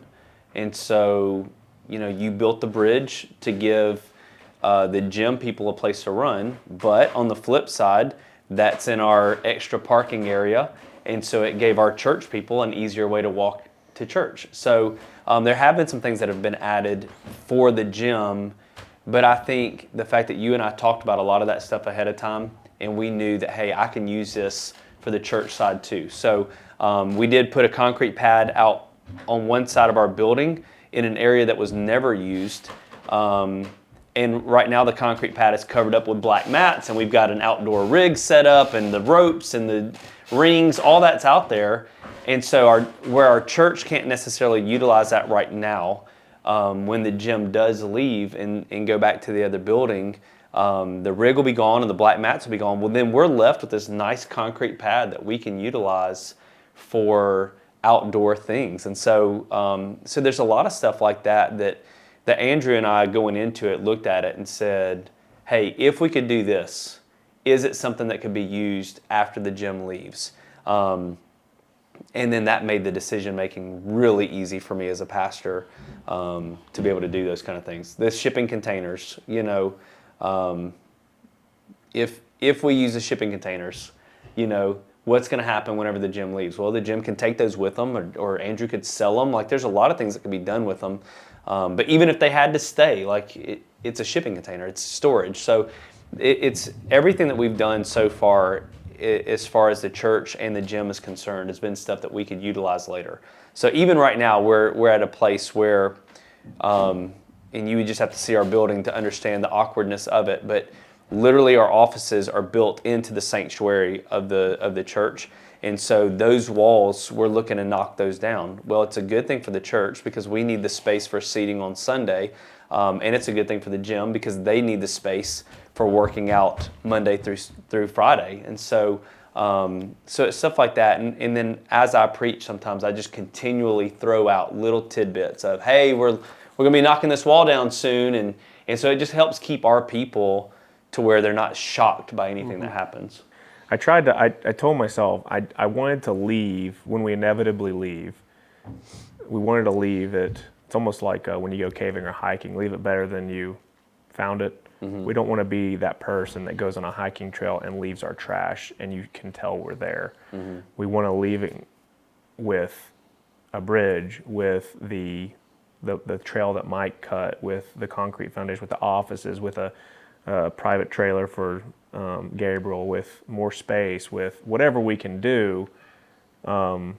And so, you know, you built the bridge to give the gym people a place to run. But on the flip side, that's in our extra parking area. And so it gave our church people an easier way to walk to church. So there have been some things that have been added for the gym. But I think the fact that you and I talked about a lot of that stuff ahead of time, and we knew that, hey, I can use this for the church side too. So we did put a concrete pad out on one side of our building in an area that was never used. And right now the concrete pad is covered up with black mats, and we've got an outdoor rig set up, and the ropes and the rings, all that's out there. And so where our church can't necessarily utilize that right now, when the gym does leave and go back to the other building, the rig will be gone and the black mats will be gone. Well, then we're left with this nice concrete pad that we can utilize for outdoor things. And so so there's a lot of stuff like that Andrew and I, going into it, looked at it and said, hey, if we could do this, is it something that could be used after the gym leaves? And then that made the decision making really easy for me as a pastor to be able to do those kind of things. The shipping containers, you know, if we use the shipping containers, you know, what's going to happen whenever the gym leaves? Well, the gym can take those with them, or Andrew could sell them. Like, there's a lot of things that can be done with them. But even if they had to stay, like, it's a shipping container, it's storage. So it's everything that we've done so far, as far as the church and the gym is concerned, has been stuff that we could utilize later. So even right now, we're at a place where, and you would just have to see our building to understand the awkwardness of it, but literally our offices are built into the sanctuary of the church. And so those walls, we're looking to knock those down. Well, it's a good thing for the church because we need the space for seating on Sunday. And it's a good thing for the gym because they need the space for working out Monday through Friday. And so so it's stuff like that. And then as I preach, sometimes I just continually throw out little tidbits of, hey, we're going to be knocking this wall down soon. And so it just helps keep our people to where they're not shocked by anything that happens. I told myself I wanted to leave when we inevitably leave. We wanted to leave it. It's almost like when you go caving or hiking, leave it better than you found it. Mm-hmm. We don't want to be that person that goes on a hiking trail and leaves our trash and you can tell we're there. Mm-hmm. We want to leave it with a bridge, with the trail that Mike cut, with the concrete foundation, with the offices, with a private trailer for Gabriel, with more space, with whatever we can do, because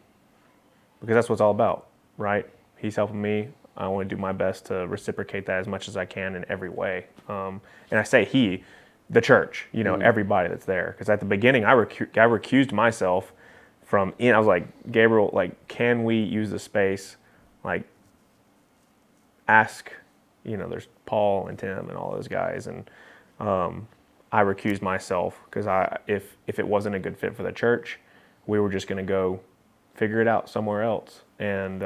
that's what it's all about, right? He's helping me. I want to do my best to reciprocate that as much as I can in every way. And I say he, the church, everybody that's there. Because at the beginning, I recused myself from, I was like, Gabriel, like, can we use the space? Like, ask, there's Paul and Tim and all those guys. And I recused myself because if it wasn't a good fit for the church, we were just going to go figure it out somewhere else. And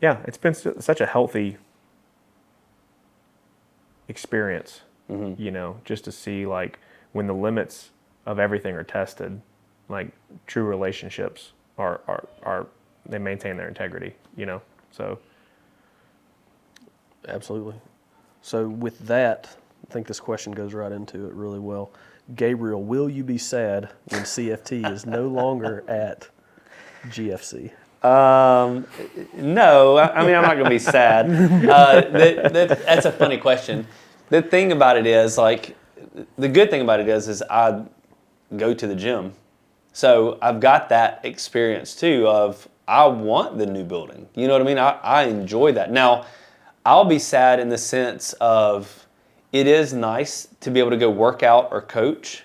yeah, it's been such a healthy experience, just to see, like, when the limits of everything are tested, like, true relationships are they maintain their integrity, so. Absolutely. So with that, I think this question goes right into it really well. Gabriel, will you be sad when CFT is no longer at GFC? No, I mean, I'm not going to be sad. That's a funny question. The thing about it is, like, the good thing about it is I go to the gym. So I've got that experience too of I want the new building. You know what I mean? I enjoy that. Now, I'll be sad in the sense of it is nice to be able to go work out or coach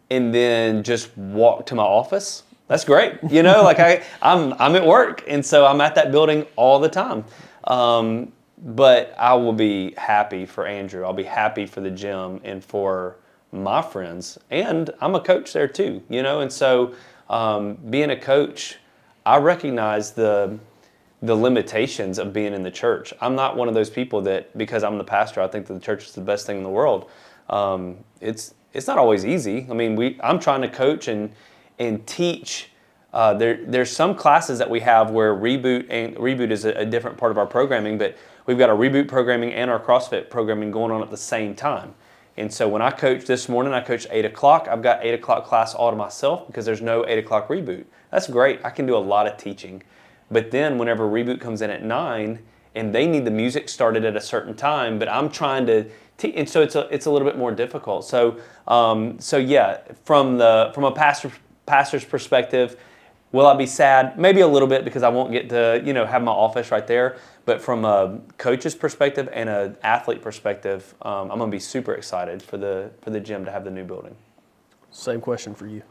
and then just walk to my office. That's great. Like I'm at work, and so I'm at that building all the time. But I will be happy for Andrew. I'll be happy for the gym and for my friends. And I'm a coach there too, And so being a coach, I recognize the limitations of being in the church. I'm not one of those people that, because I'm the pastor, I think that the church is the best thing in the world. It's not always easy. I mean, I'm trying to coach and teach. There's some classes that we have where Reboot is a different part of our programming, but we've got our Reboot programming and our CrossFit programming going on at the same time. And so when I coached this morning, I coached 8 o'clock. I've got 8 o'clock class all to myself because there's no 8 o'clock Reboot. That's great. I can do a lot of teaching. But then whenever Reboot comes in at 9 and they need the music started at a certain time, but I'm trying to teach, and so it's a little bit more difficult. So yeah, from a pastor's perspective, will I be sad? Maybe a little bit because I won't get to have my office right there. But from a coach's perspective and an athlete perspective, I'm going to be super excited for the gym to have the new building. Same question for you.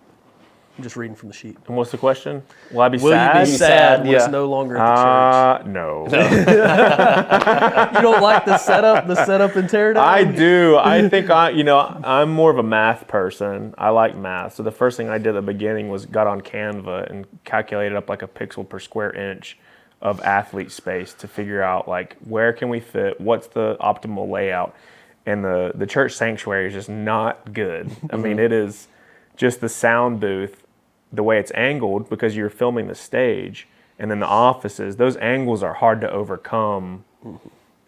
I'm just reading from the sheet. And what's the question? Will I be Will sad? you be sad when it's no longer at the church? No. You don't like the setup and tear down? I do. I think I'm more of a math person. I like math. So the first thing I did at the beginning was got on Canva and calculated up like a pixel per square inch of athlete space to figure out, like, where can we fit? What's the optimal layout? And the church sanctuary is just not good. I mean, it is just the sound booth, the way it's angled, because you're filming the stage, and then the offices, those angles are hard to overcome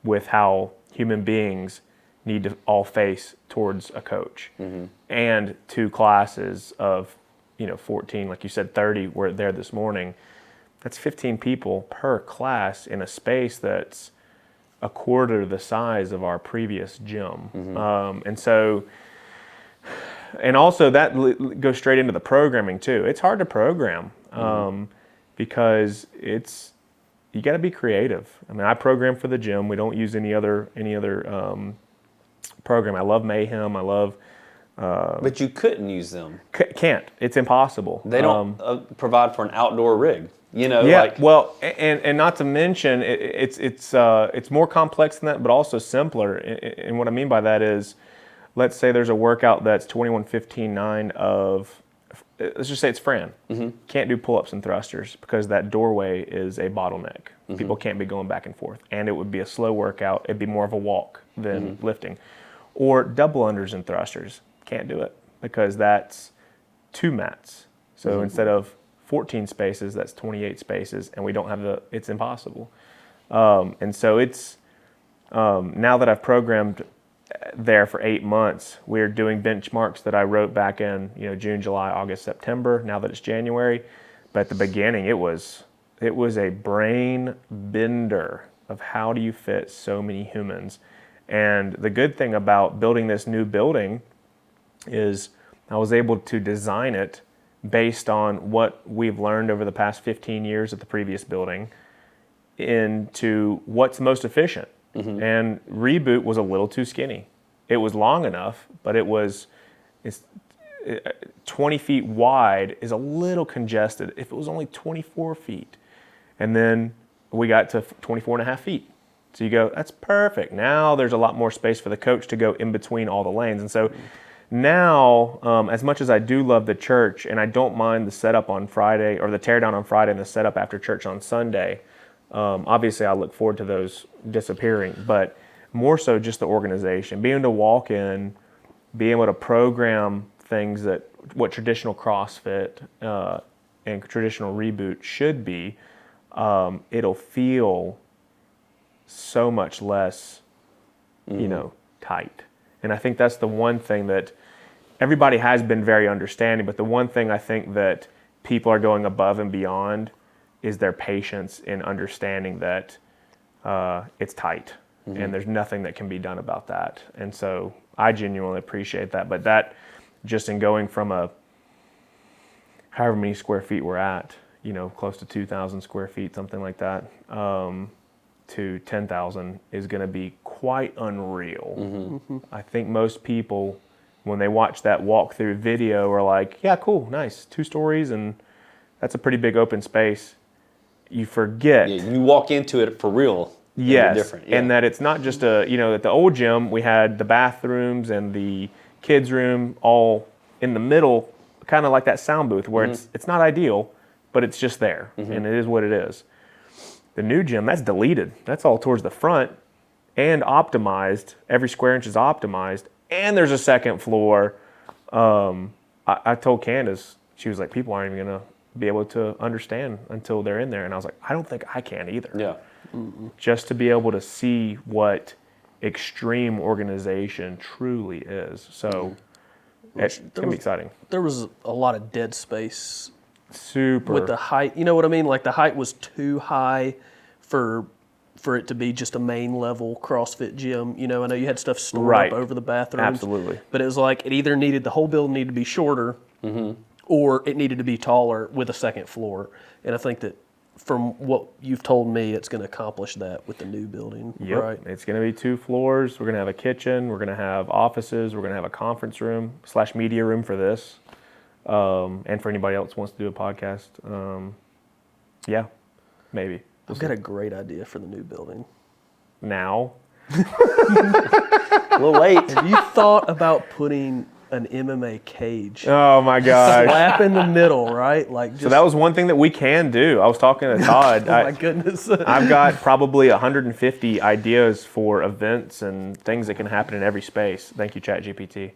with how human beings need to all face towards a coach. And 2 classes of 14, like you said, 30 were there this morning. That's 15 people per class in a space that's a quarter the size of our previous gym. And also that goes straight into the programming too. It's hard to program because you got to be creative. I mean, I program for the gym. We don't use any other program. I love Mayhem. I love. But you couldn't use them. Can't. It's impossible. They don't provide for an outdoor rig. Yeah. Well, and not to mention, it's more complex than that, but also simpler. And what I mean by that is, let's say there's a workout that's 21-15-9 of, let's just say it's Fran. Can't do pull-ups and thrusters because that doorway is a bottleneck. People can't be going back and forth. And it would be a slow workout. It'd be more of a walk than lifting. Or double unders and thrusters. Can't do it because that's 2 mats. So instead of 14 spaces, that's 28 spaces, and we don't have it's impossible. And so it's, now that I've programmed there for 8 months, we're doing benchmarks that I wrote back in, June, July, August, September, now that it's January. But at the beginning, it was a brain bender of how do you fit so many humans. And the good thing about building this new building is I was able to design it based on what we've learned over the past 15 years at the previous building into what's most efficient. And Reboot was a little too skinny. It was long enough, but it's 20 feet wide is a little congested. If it was only 24 feet, and then we got to 24 and a half feet. So you go, that's perfect. Now there's a lot more space for the coach to go in between all the lanes. And so now, as much as I do love the church, and I don't mind the setup on Friday, or the teardown on Friday and the setup after church on Sunday, obviously I look forward to those disappearing, but more so just the organization. Being able to walk in, being able to program things what traditional CrossFit and traditional Reboot should be, it'll feel so much less, tight. And I think that's the one thing that everybody has been very understanding, but the one thing I think that people are going above and beyond is their patience in understanding that it's tight and there's nothing that can be done about that. And so I genuinely appreciate that. But that, just in going from however many square feet we're at, close to 2,000 square feet, something like that, to 10,000 is going to be quite unreal. I think most people, when they watch that walkthrough video, are like, yeah, cool, nice, 2 stories, and that's a pretty big open space. You forget. Yeah, you walk into it for real. Yes, different. Yeah. And that it's not just at the old gym, we had the bathrooms and the kids' room all in the middle, kind of like that sound booth, where it's not ideal, but it's just there, and it is what it is. The new gym, that's deleted. That's all towards the front and optimized. Every square inch is optimized, and there's a second floor. I told Candace, she was like, people aren't even going to be able to understand until they're in there. And I was like, I don't think I can either. Yeah. Just to be able to see what extreme organization truly is. So it's going to be exciting. There was a lot of dead space. Super. With the height, you know what I mean? Like the height was too high for it to be just a main level CrossFit gym. I know you had stuff stored up over the bathrooms. Absolutely. But it was like the whole building needed to be shorter or it needed to be taller with a second floor. And I think that from what you've told me, it's going to accomplish that with the new building. Yep. Right? It's going to be 2 floors. We're going to have a kitchen. We're going to have offices. We're going to have a conference room / media room for this. And for anybody else who wants to do a podcast. Yeah, maybe. I've got a great idea for the new building. Now? A little late. Have you thought about putting an MMA cage? Oh my gosh. Slap in the middle, right? So that was one thing that we can do. I was talking to Todd. Oh my goodness. I've got probably 150 ideas for events and things that can happen in every space. Thank you, ChatGPT.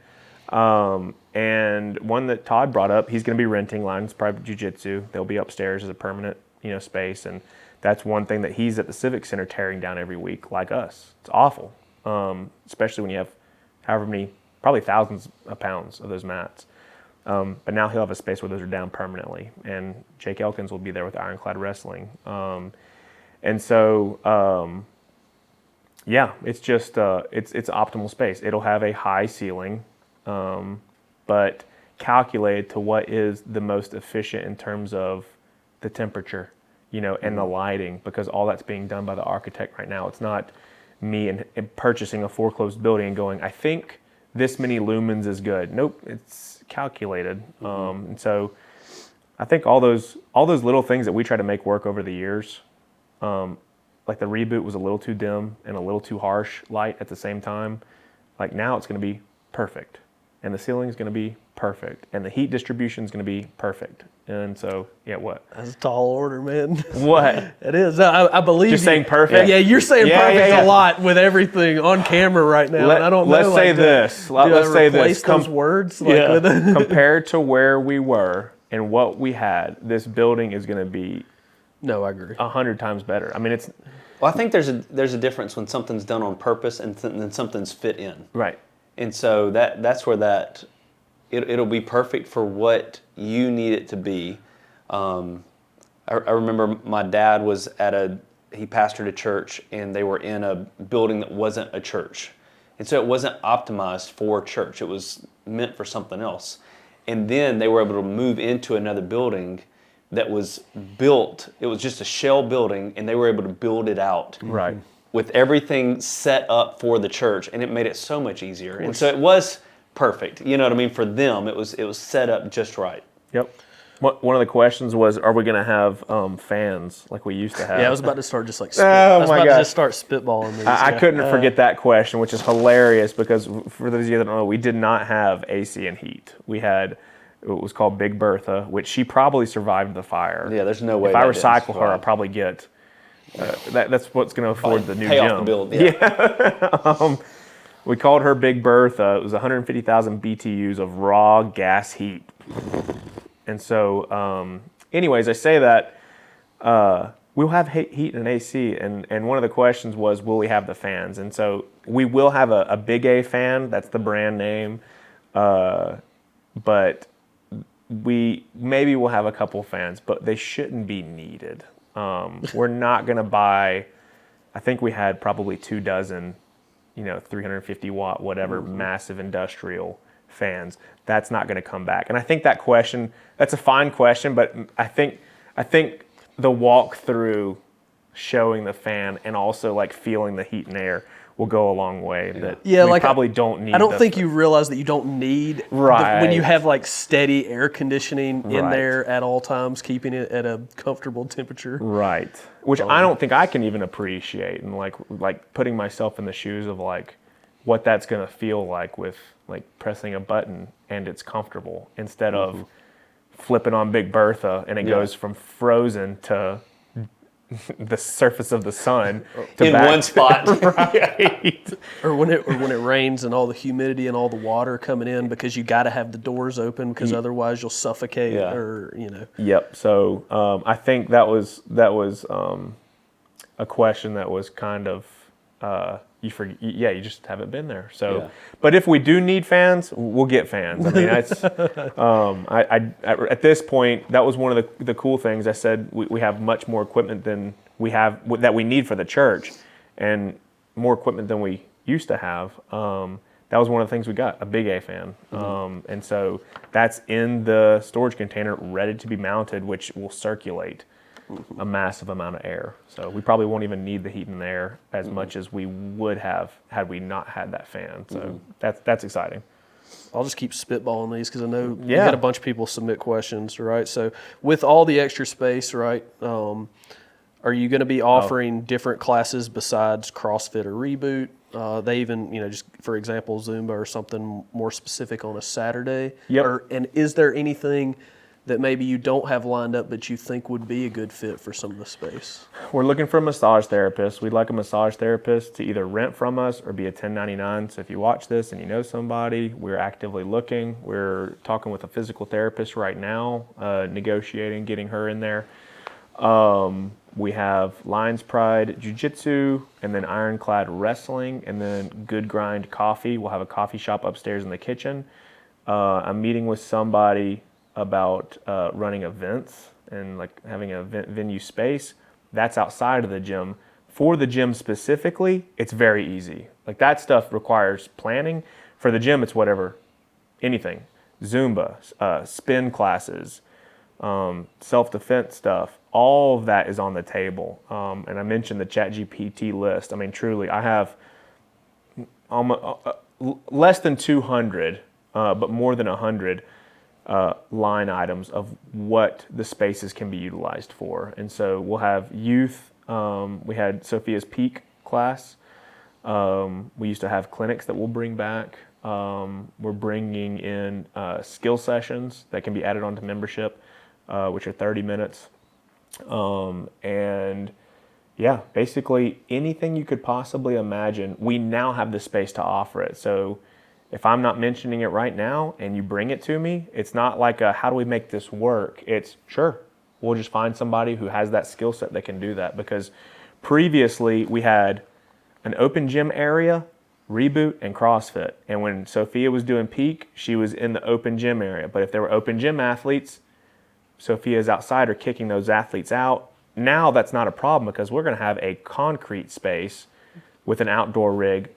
And one that Todd brought up, he's going to be renting Lions Private Jiu-Jitsu. They'll be upstairs as a permanent, space. And that's one thing that he's at the Civic Center tearing down every week, like us. It's awful, especially when you have however many, probably thousands of pounds of those mats. But now he'll have a space where those are down permanently, and Jake Elkins will be there with Ironclad Wrestling. And so, yeah, it's just it's optimal space. It'll have a high ceiling, but calculated to what is the most efficient in terms of the temperature, and the lighting, because all that's being done by the architect right now. It's not me and purchasing a foreclosed building and going, I think this many lumens is good. Nope, it's calculated. And so I think all those little things that we try to make work over the years, like the reboot was a little too dim and a little too harsh light at the same time. Like now it's going to be perfect, and the ceiling is going to be perfect, and the heat distribution is going to be perfect. And so, yeah, what? That's a tall order, man. What? It is. I believe Just you. saying perfect? Yeah, you're saying Yeah, perfect yeah, yeah. a lot with everything on camera right now. And I don't know. Let's say this. Let's say replace this. those words. Like Yeah. with Compared to where we were and what we had, this building is going to be No, I agree. 100 times better. I mean, it's Well, I think there's a difference when something's done on purpose and then something's fit in. right. And so that's where it'll be perfect for what you need it to be. I remember my dad was he pastored a church, and they were in a building that wasn't a church. And so it wasn't optimized for church. It was meant for something else. And then they were able to move into another building that was built. It was just a shell building, and they were able to build it out. Right. With everything set up for the church, and it made it so much easier. And so it was perfect. You know what I mean? For them, it was set up just right. Yep. One of the questions was, are we going to have fans like we used to have? Yeah, I was about to start just like Oh, I was my about gosh. to just start spitballing these. I couldn't forget that question, which is hilarious because for those of you that don't know, we did not have AC and heat. We had, it was called Big Bertha, which she probably survived the fire. Yeah, there's no way. If I that didn't recycle her, survive. I'll probably get, that's what's going to afford the new Pay gym. off the bill. Yeah. We called her Big Bertha. It was 150,000 BTUs of raw gas heat. And so, anyways, I say that we'll have heat and AC, and one of the questions was, will we have the fans? And so we will have a Big A fan. That's the brand name. But maybe we'll have a couple fans, but they shouldn't be needed. We're not going to buy, I think we had probably 24, 350 watt, whatever, massive industrial fans. That's not going to come back. And I think that's a fine question, but I think the walkthrough showing the fan and also like feeling the heat and air will go a long way. Yeah, we like probably don't need. I don't think you realize that you don't need when you have like steady air conditioning in Right. there at all times, keeping it at a comfortable temperature. Right. Which I don't think I can even appreciate, and like putting myself in the shoes of like what that's going to feel like with like pressing a button and it's comfortable instead of flipping on Big Bertha and it goes from frozen to the surface of the sun to In back one spot. right. Or when it rains and all the humidity and all the water coming in, because you got to have the doors open because otherwise you'll suffocate. Yeah. Or Yep. So I think that was a question that was kind of you just haven't been there. So, Yeah. but if we do need fans, we'll get fans. I mean, it's at this point, that was one of the cool things. I said we have much more equipment than that we need for the church, and more equipment than we used to have. That was one of the things we got, a Big A fan. And so that's in the storage container ready to be mounted, which will circulate a massive amount of air. So we probably won't even need the heat and air as much as we would have had we not had that fan. So that's exciting. I'll just keep spitballing these because I know you Yeah. got a bunch of people submit questions, right? So with all the extra space, right, are you going to be offering different classes besides CrossFit or Reboot? They even, just for example, Zumba or something more specific on a Saturday? Yep. And is there anything that maybe you don't have lined up but you think would be a good fit for some of the space? We're looking for a massage therapist. We'd like a massage therapist to either rent from us or be a 1099. So if you watch this and you know somebody, we're actively looking. We're talking with a physical therapist right now, negotiating, getting her in there. We have Lions Pride Jiu-Jitsu, and then Ironclad Wrestling, and then Good Grind Coffee. We'll have a coffee shop upstairs in the kitchen. I'm meeting with somebody about running events and like having a venue space. That's outside of the gym. For the gym specifically, it's very easy. Like that stuff requires planning. For the gym, it's whatever, anything. Zumba, spin classes, self-defense stuff. All of that is on the table. And I mentioned the ChatGPT list. I mean, truly, I have less than 200, but more than 100 line items of what the spaces can be utilized for. And so we'll have youth. We had Sophia's Peak class. We used to have clinics that we'll bring back. We're bringing in skill sessions that can be added onto membership, which are 30 minutes. And yeah, basically anything you could possibly imagine, we now have the space to offer it. So if I'm not mentioning it right now and you bring it to me, it's not like how do we make this work? It's sure, we'll just find somebody who has that skill set that can do that. Because previously we had an open gym area, Reboot, and CrossFit. And when Sophia was doing Peak, she was in the open gym area. But if there were open gym athletes, Sophia's outside or kicking those athletes out. Now that's not a problem because we're going to have a concrete space with an outdoor rig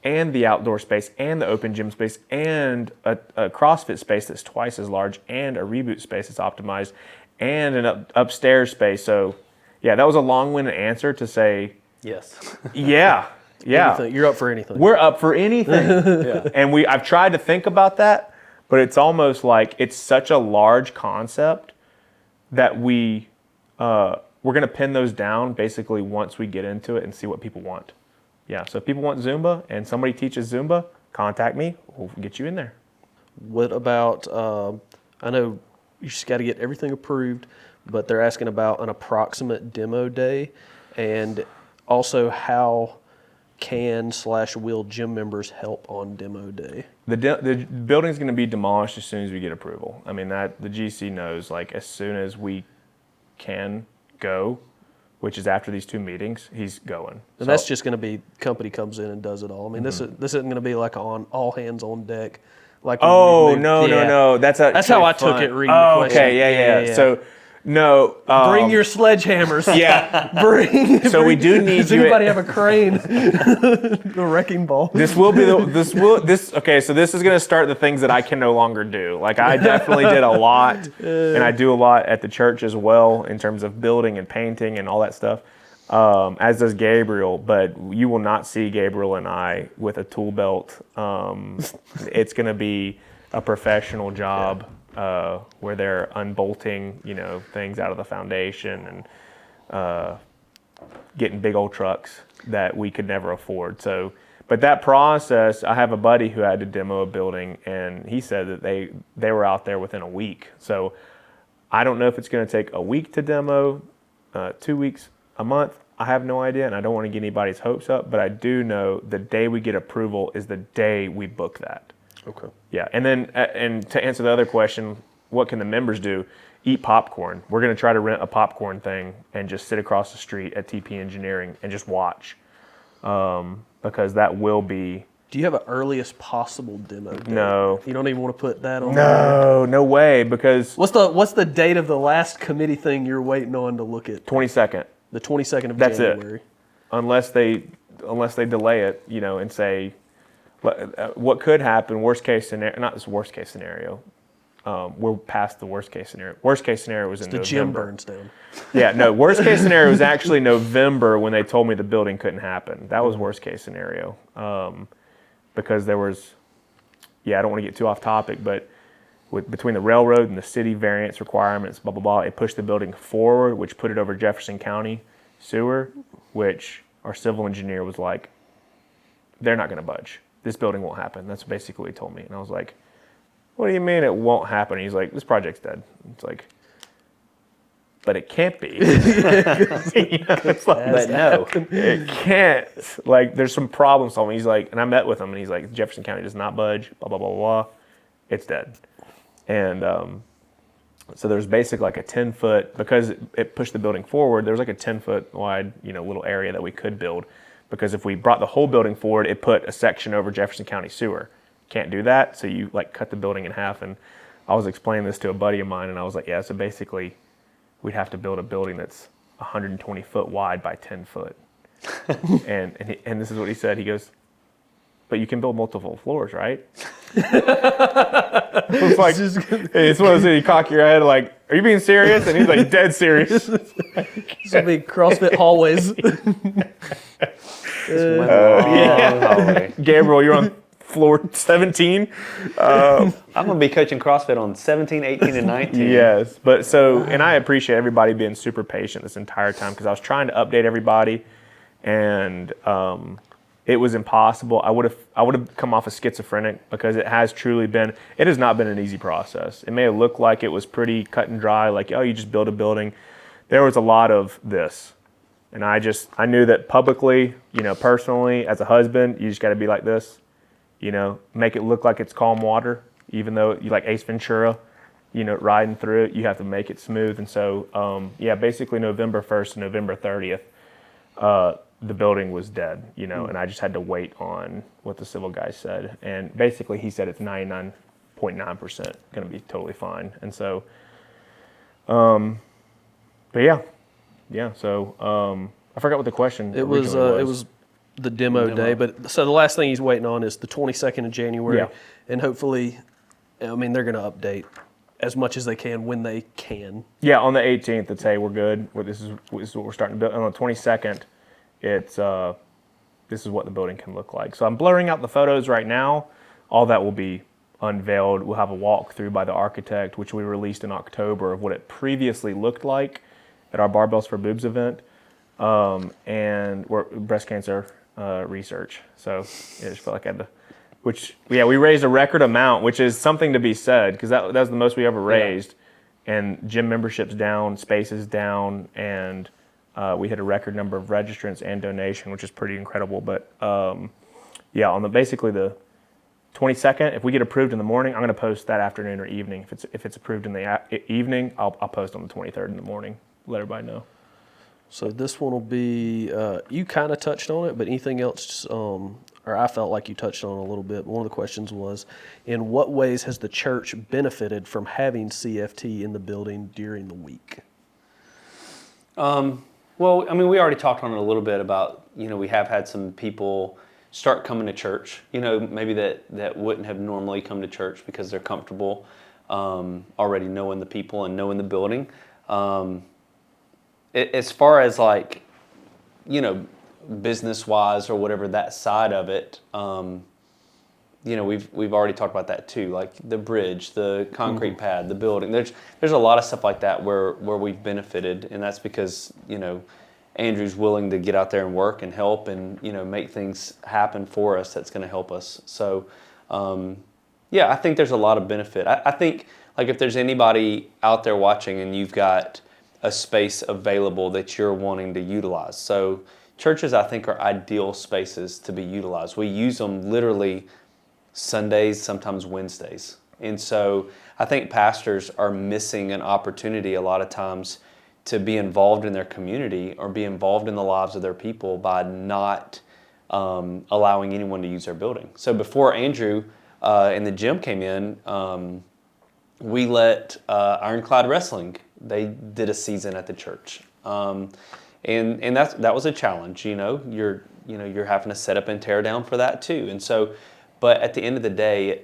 and the outdoor space and the open gym space and a CrossFit space that's twice as large and a Reboot space that's optimized and an upstairs space. So yeah, that was a long-winded answer to say, Yes. yeah. Anything. You're up for anything. We're up for anything. Yeah. And I've tried to think about that, but it's almost like it's such a large concept that we're going to pin those down basically once we get into it and see what people want. Yeah, so if people want Zumba and somebody teaches Zumba, contact me. We'll get you in there. What about, I know you just got to get everything approved, but they're asking about an approximate demo day and also how will gym members help on demo day? The building's going to be demolished as soon as we get approval. I mean, that the GC knows, like, as soon as we can go, which is after these 2 meetings, he's going. And that's just going to be, company comes in and does it all. I mean, this isn't going to be like on all hands on deck. Like no. That's how I took it reading the question. Okay, yeah. So, no. Bring your sledgehammers. Yeah. So we do need Does anybody have a crane? The wrecking ball. Okay, so this is going to start the things that I can no longer do. Like, I definitely did a lot, and I do a lot at the church as well in terms of building and painting and all that stuff, as does Gabriel. But you will not see Gabriel and I with a tool belt. It's going to be a professional job. Where they're unbolting, things out of the foundation and getting big old trucks that we could never afford. So, but that process, I have a buddy who had to demo a building, and he said that they were out there within a week. So, I don't know if it's going to take a week to demo, 2 weeks, a month. I have no idea, and I don't want to get anybody's hopes up. But I do know the day we get approval is the day we book that. Okay. Yeah, and then and to answer the other question, what can the members do? Eat popcorn. We're going to try to rent a popcorn thing and just sit across the street at TP Engineering and just watch, because that will be. Do you have an earliest possible demo date? No. You don't even want to put that on there? No way, because What's the date of the last committee thing you're waiting on to look at? 22nd. The 22nd of That's January. it. Unless they delay it, and say. What could happen, worst case scenario, not this worst case scenario, we're past the worst case scenario. Worst case scenario was in November. The gym burns down. Yeah, no, worst case scenario was actually November when they told me the building couldn't happen. That was worst case scenario, because there was, I don't want to get too off topic, but between the railroad and the city variance requirements, blah, blah, blah, it pushed the building forward, which put it over Jefferson County sewer, which our civil engineer was like, they're not going to budge. This building won't happen. That's basically what he told me. And I was like, what do you mean it won't happen? He's like, this project's dead. It's like, but it can't be. But no. It can't. Like, there's some problem solving. He's like, and I met with him, and he's like, Jefferson County does not budge, blah, blah, blah, blah. It's dead. And so there's basically like a 10-foot, because it pushed the building forward, there was like a 10-foot wide, little area that we could build. Because if we brought the whole building forward, it put a section over Jefferson County sewer. can't do that. So you like cut the building in half. And I was explaining this to a buddy of mine, and I was like, yeah, so basically we'd have to build a building that's 120 foot wide by 10 foot. and this is what he said. He goes, but you can build multiple floors, right? It's like, it's one of those you cock your head like, are you being serious? And he's like, dead serious. This will be CrossFit hallways. Yeah. Gabriel, you're on floor 17. I'm going to be coaching CrossFit on 17, 18, and 19. Yes, but so, and I appreciate everybody being super patient this entire time because I was trying to update everybody, and it was impossible. I would have come off as schizophrenic because it has not been an easy process. It may have looked like it was pretty cut and dry, like, oh, you just build a building. There was a lot of this. And I knew that publicly, personally, as a husband, you just got to be like this, make it look like it's calm water, even though you like Ace Ventura, riding through it, you have to make it smooth. And so, basically November 1st and November 30th, the building was dead, and I just had to wait on what the civil guy said. And basically he said it's 99.9% going to be totally fine. And so, but yeah. So I forgot what the question It was the demo day, but so the last thing he's waiting on is the 22nd of January, and hopefully, they're going to update as much as they can when they can. Yeah, on the 18th, it's hey, we're good. This is what we're starting to build. And on the 22nd, it's this is what the building can look like. So I'm blurring out the photos right now. All that will be unveiled. We'll have a walkthrough by the architect, which we released in October, of what it previously looked like at our Barbells for Boobs event, and we're breast cancer research. So I just felt like I had to, we raised a record amount, which is something to be said because that was the most we ever raised. And gym memberships down, spaces down, and we hit a record number of registrants and donation, which is pretty incredible. But on basically the 22nd, if we get approved in the morning, I'm going to post that afternoon or evening. If it's approved in the evening, I'll post on the 23rd in the morning. Let everybody know. So this one will be, you kind of touched on it, but anything else, or I felt like you touched on it a little bit. One of the questions was, in what ways has the church benefited from having CFT in the building during the week? Well, we already talked on it a little bit about, we have had some people start coming to church, maybe that wouldn't have normally come to church because they're comfortable already knowing the people and knowing the building. As far as like, business-wise or whatever, that side of it, we've already talked about that too, like the bridge, the concrete pad, the building. There's a lot of stuff like that where we've benefited, and that's because, Andrew's willing to get out there and work and help and, make things happen for us that's going to help us. So, I think there's a lot of benefit. I think, like, if there's anybody out there watching and you've got a space available that you're wanting to utilize. So churches, I think, are ideal spaces to be utilized. We use them literally Sundays, sometimes Wednesdays. And so I think pastors are missing an opportunity a lot of times to be involved in their community or be involved in the lives of their people by not allowing anyone to use their building. So before Andrew and the gym came in, we let Ironclad Wrestling, they did a season at the church. And that was a challenge, you're having to set up and tear down for that too. And so, but at the end of the day,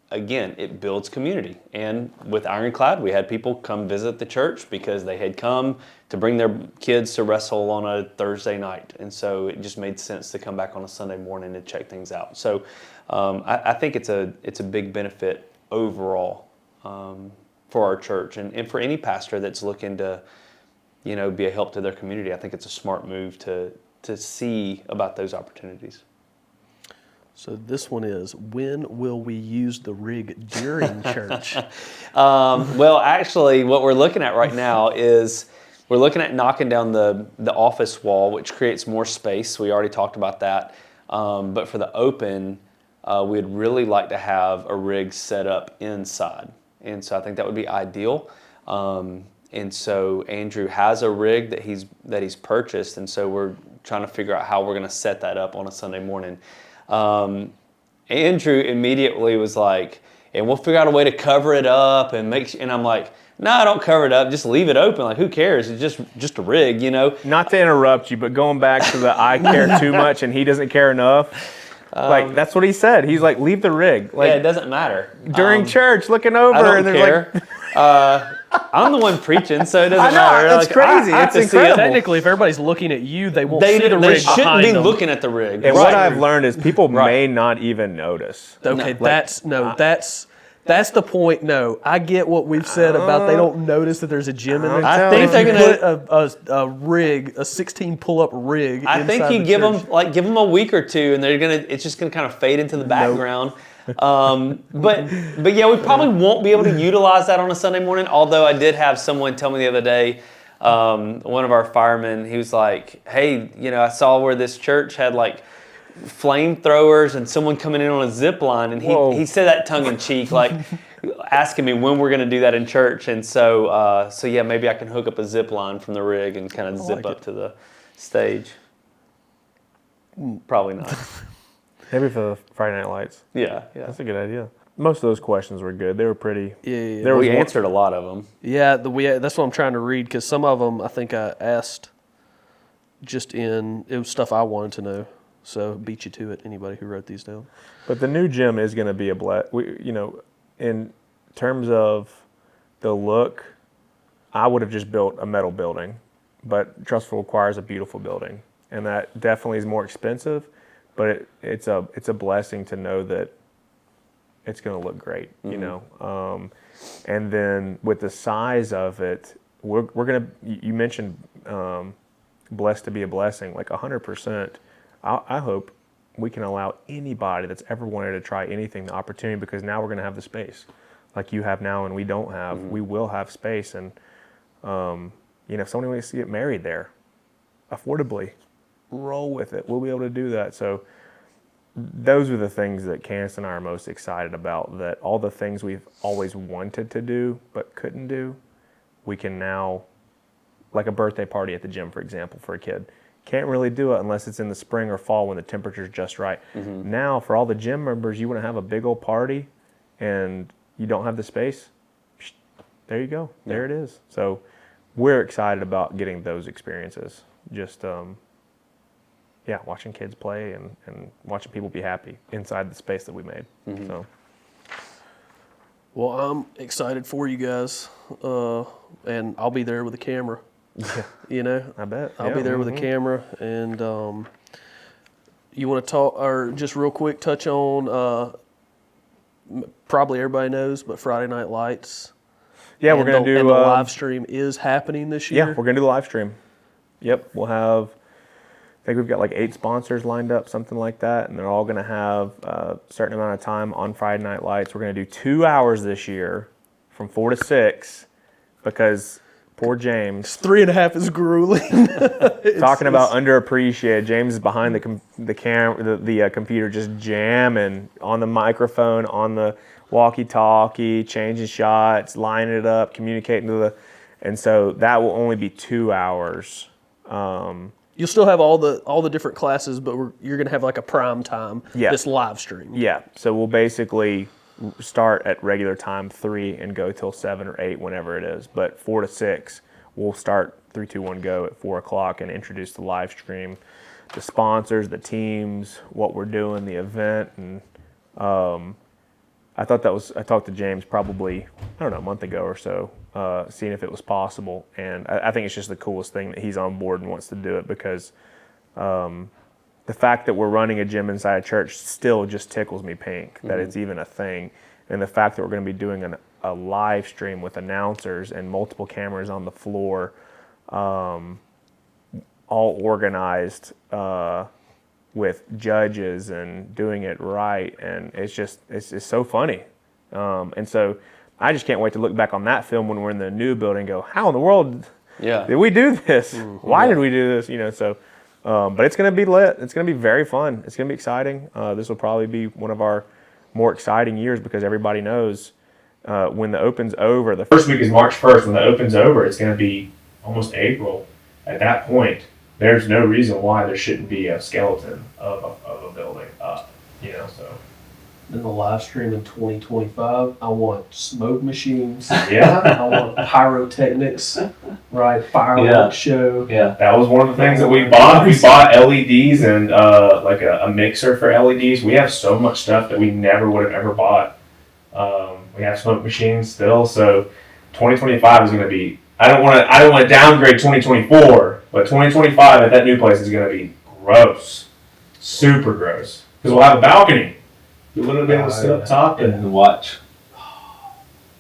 again, it builds community. And with Ironclad, we had people come visit the church because they had come to bring their kids to wrestle on a Thursday night. And so it just made sense to come back on a Sunday morning to check things out. So I think it's a big benefit overall for our church and for any pastor that's looking to, be a help to their community. I think it's a smart move to see about those opportunities. So this one is, when will we use the rig during church? Well, actually, what we're looking at right now is we're looking at knocking down the office wall, which creates more space. We already talked about that. But for the open, we'd really like to have a rig set up inside. And so I think that would be ideal. And so Andrew has a rig that he's purchased, and so we're trying to figure out how we're going to set that up on a Sunday morning. And Andrew immediately was like, and we'll figure out a way to cover it up and and I'm like, no, don't cover it up. Just leave it open. Like, who cares? It's just a rig, you know? Not to interrupt you, but going back to the I care too much and he doesn't care enough. Like, that's what he said. He's like, leave the rig. Like, yeah, it doesn't matter. During church, looking over. I don't and there's care. Like, I'm the one preaching, so it doesn't I know, matter. that's crazy. I have It's to see incredible. it. Technically, if everybody's looking at you, they won't They see the rig shouldn't behind be them. looking at the rig. and Right. what I've learned is people Right. may not even notice. Okay, No, that's the point. No, I get what we've said about they don't notice that there's a gym in there. I think But if they're you gonna- put a rig, a 16 pull-up rig. I think inside you the give church. them a week or two, and it's just gonna kind of fade into the background. But yeah, we probably won't be able to utilize that on a Sunday morning. Although I did have someone tell me the other day, one of our firemen, he was like, "Hey, I saw where this church had like flamethrowers and someone coming in on a zip line," and he said that tongue in cheek, like asking me when we're going to do that in church. And so yeah, maybe I can hook up a zip line from the rig and kind of zip up to the stage. Probably not. Maybe for the Friday Night Lights. Yeah. That's a good idea. Most of those questions were good. They were pretty. Yeah. There was We one- answered a lot of them. Yeah, that's what I'm trying to read because some of them I think I asked it was stuff I wanted to know. So beat you to it, anybody who wrote these down. But the new gym is going to be in terms of the look, I would have just built a metal building, but Trustful requires a beautiful building, and that definitely is more expensive. But it's a blessing to know that it's going to look great, And then with the size of it, we're going to. You mentioned blessed to be a blessing, like 100%. I hope we can allow anybody that's ever wanted to try anything the opportunity, because now we're going to have the space, like you have now, and we don't have. We will have space, and if somebody wants to get married there, affordably, roll with it. We'll be able to do that. So those are the things that Candace and I are most excited about, that all the things we've always wanted to do but couldn't do, we can now, like a birthday party at the gym, for example, for a kid. Can't really do it unless it's in the spring or fall when the temperature's just right. Now, for all the gym members, you want to have a big old party and you don't have the space, there you go. There it is. So we're excited about getting those experiences. Just, watching kids play and watching people be happy inside the space that we made. So, Well, I'm excited for you guys, and I'll be there with a camera. I bet. I'll be there with a camera, and you want to talk, or just real quick touch on, probably everybody knows, but Friday Night Lights. Yeah, we're going to do... And the live stream is happening this year. Yeah, we're going to do the live stream. Yep, we'll have... I think we've got like 8 sponsors lined up, something like that, and they're all going to have a certain amount of time on Friday Night Lights. We're going to do 2 hours this year from 4 to 6 because poor James. 3.5 is grueling. Talking about underappreciated. James is behind the computer just jamming on the microphone, on the walkie-talkie, changing shots, lining it up, communicating to the... And so that will only be 2 hours. You'll still have all the different classes, but you're going to have like a prime time, this live stream. Yeah, so we'll basically start at regular time 3 and go till 7 or 8, whenever it is. But 4 to 6, we'll start 3, 2, 1, go at 4 o'clock and introduce the live stream, the sponsors, the teams, what we're doing, the event. And I talked to James probably, a month ago or so, seeing if it was possible. And I think it's just the coolest thing that he's on board and wants to do it, because the fact that we're running a gym inside a church still just tickles me pink, that it's even a thing. And the fact that we're going to be doing a live stream with announcers and multiple cameras on the floor, all organized with judges and doing it right. And it's just so funny. And so I just can't wait to look back on that film when we're in the new building and go, how in the world did we do this? Why did we do this? But it's going to be lit. It's going to be very fun. It's going to be exciting. This will probably be one of our more exciting years, because everybody knows when the Open's over, the first week is March 1st. When the Open's over, it's going to be almost April. At that point, there's no reason why there shouldn't be a skeleton of a building up, so in the live stream in 2025. I want smoke machines. Yeah. I want pyrotechnics, right? Fireworks show. Yeah. That was one of the things that we bought. We bought LEDs and like a mixer for LEDs. We have so much stuff that we never would have ever bought. We have smoke machines still, so 2025 is going to be. I don't want to downgrade 2024, but 2025 at that new place is going to be gross, super gross, because we'll have a balcony. You'll literally be able to sit up top and watch.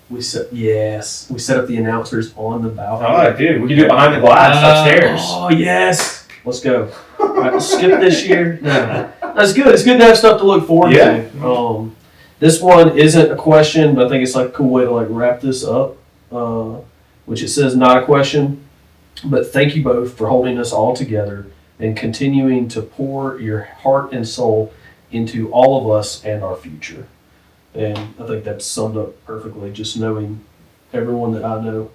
We set up the announcers on the balcony. Oh, dude, we can do it behind the glass upstairs. Oh yes, let's go. All right, skip this year. No, that's good. It's good to have stuff to look forward to. This one isn't a question, but I think it's like a cool way to like wrap this up. Which it says not a question, but thank you both for holding us all together and continuing to pour your heart and soul into all of us and our future. And I think that's summed up perfectly, just knowing everyone that I know.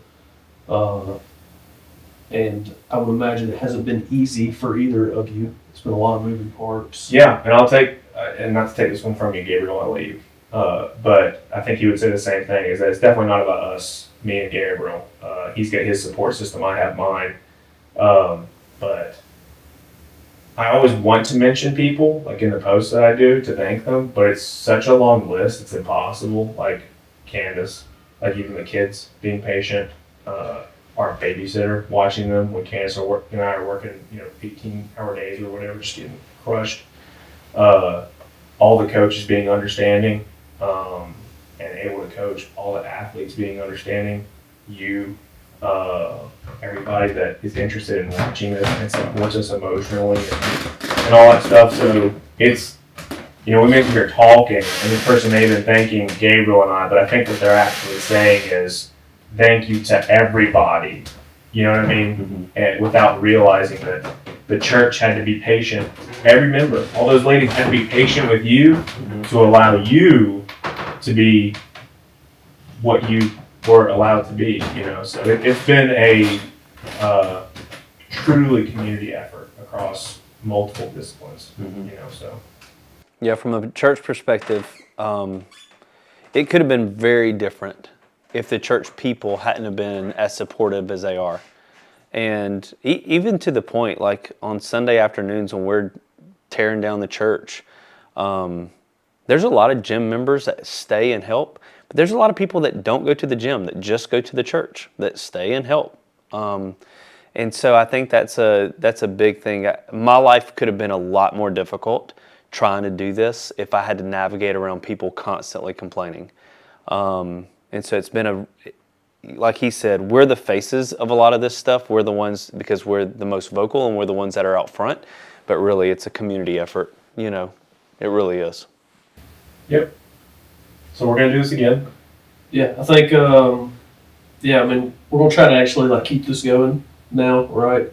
And I would imagine it hasn't been easy for either of you. It's been a lot of moving parts. Yeah, and I'll take, and not to take this one from you, Gabriel, I'll let you. But I think he would say the same thing, is that it's definitely not about us, me and Gabriel. He's got his support system, I have mine. But I always want to mention people, like in the posts that I do, to thank them, but it's such a long list, it's impossible. Like Candace, like even the kids being patient, our babysitter watching them when Candace and I are working, 18-hour days or whatever, just getting crushed. All the coaches being understanding, and able to coach, all the athletes being understanding, everybody that is interested in watching this and supports us emotionally and all that stuff. So it's, we may be here talking, and this person may have been thanking Gabriel and I, but I think what they're actually saying is thank you to everybody. You know what I mean? Mm-hmm. And without realizing that the church had to be patient. Every member, all those ladies had to be patient with you to allow you to be what you were allowed to be, So it's been a truly community effort across multiple disciplines, so. Yeah, from a church perspective, it could have been very different if the church people hadn't have been as supportive as they are. And even to the point, like on Sunday afternoons when we're tearing down the church, there's a lot of gym members that stay and help, but there's a lot of people that don't go to the gym, that just go to the church, that stay and help. And so I think that's a big thing. My life could have been a lot more difficult trying to do this if I had to navigate around people constantly complaining. And so it's been like he said, we're the faces of a lot of this stuff. We're the ones, because we're the most vocal and we're the ones that are out front. But really, it's a community effort. It really is. Yep. So we're going to do this again. Yeah, I think, we're going to try to actually keep this going now, right?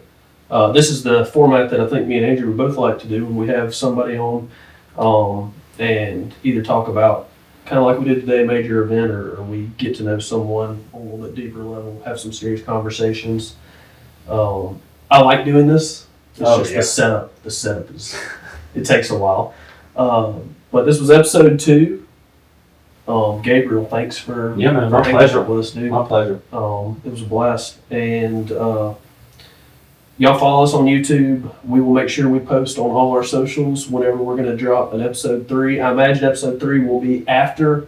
This is the format that I think me and Andrew would both like to do when we have somebody on and either talk about, kind of like we did today, a major event, or we get to know someone on a little bit deeper level, have some serious conversations. I like doing this. It's just the setup is, it takes a while. But this was episode 2. Gabriel, thanks for my pleasure with us, dude. My pleasure. It was a blast. And y'all follow us on YouTube. We will make sure we post on all our socials whenever we're going to drop an episode 3. I imagine episode 3 will be after,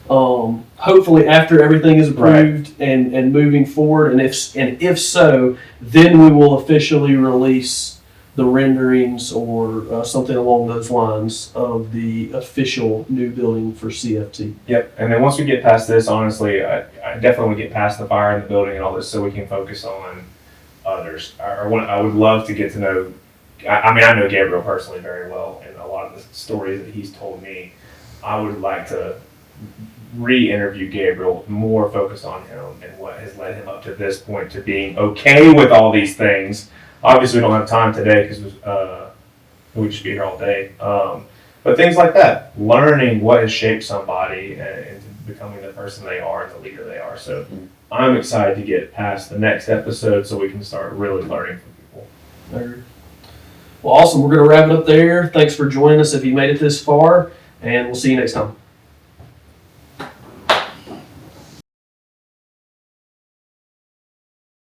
hopefully after everything is approved and moving forward. And if so, then we will officially release the renderings or something along those lines of the official new building for CFT. Yep. And then once we get past this, honestly, I definitely want to get past the fire in the building and all this so we can focus on others. I would love to get to know, I know Gabriel personally very well, and a lot of the stories that he's told me. I would like to re-interview Gabriel, more focused on him and what has led him up to this point to being okay with all these things. Obviously, we don't have time today because we'd just be here all day. But things like that, learning what has shaped somebody and becoming the person they are and the leader they are. So I'm excited to get past the next episode so we can start really learning from people. Well, awesome. We're going to wrap it up there. Thanks for joining us if you made it this far. and we'll see you next time.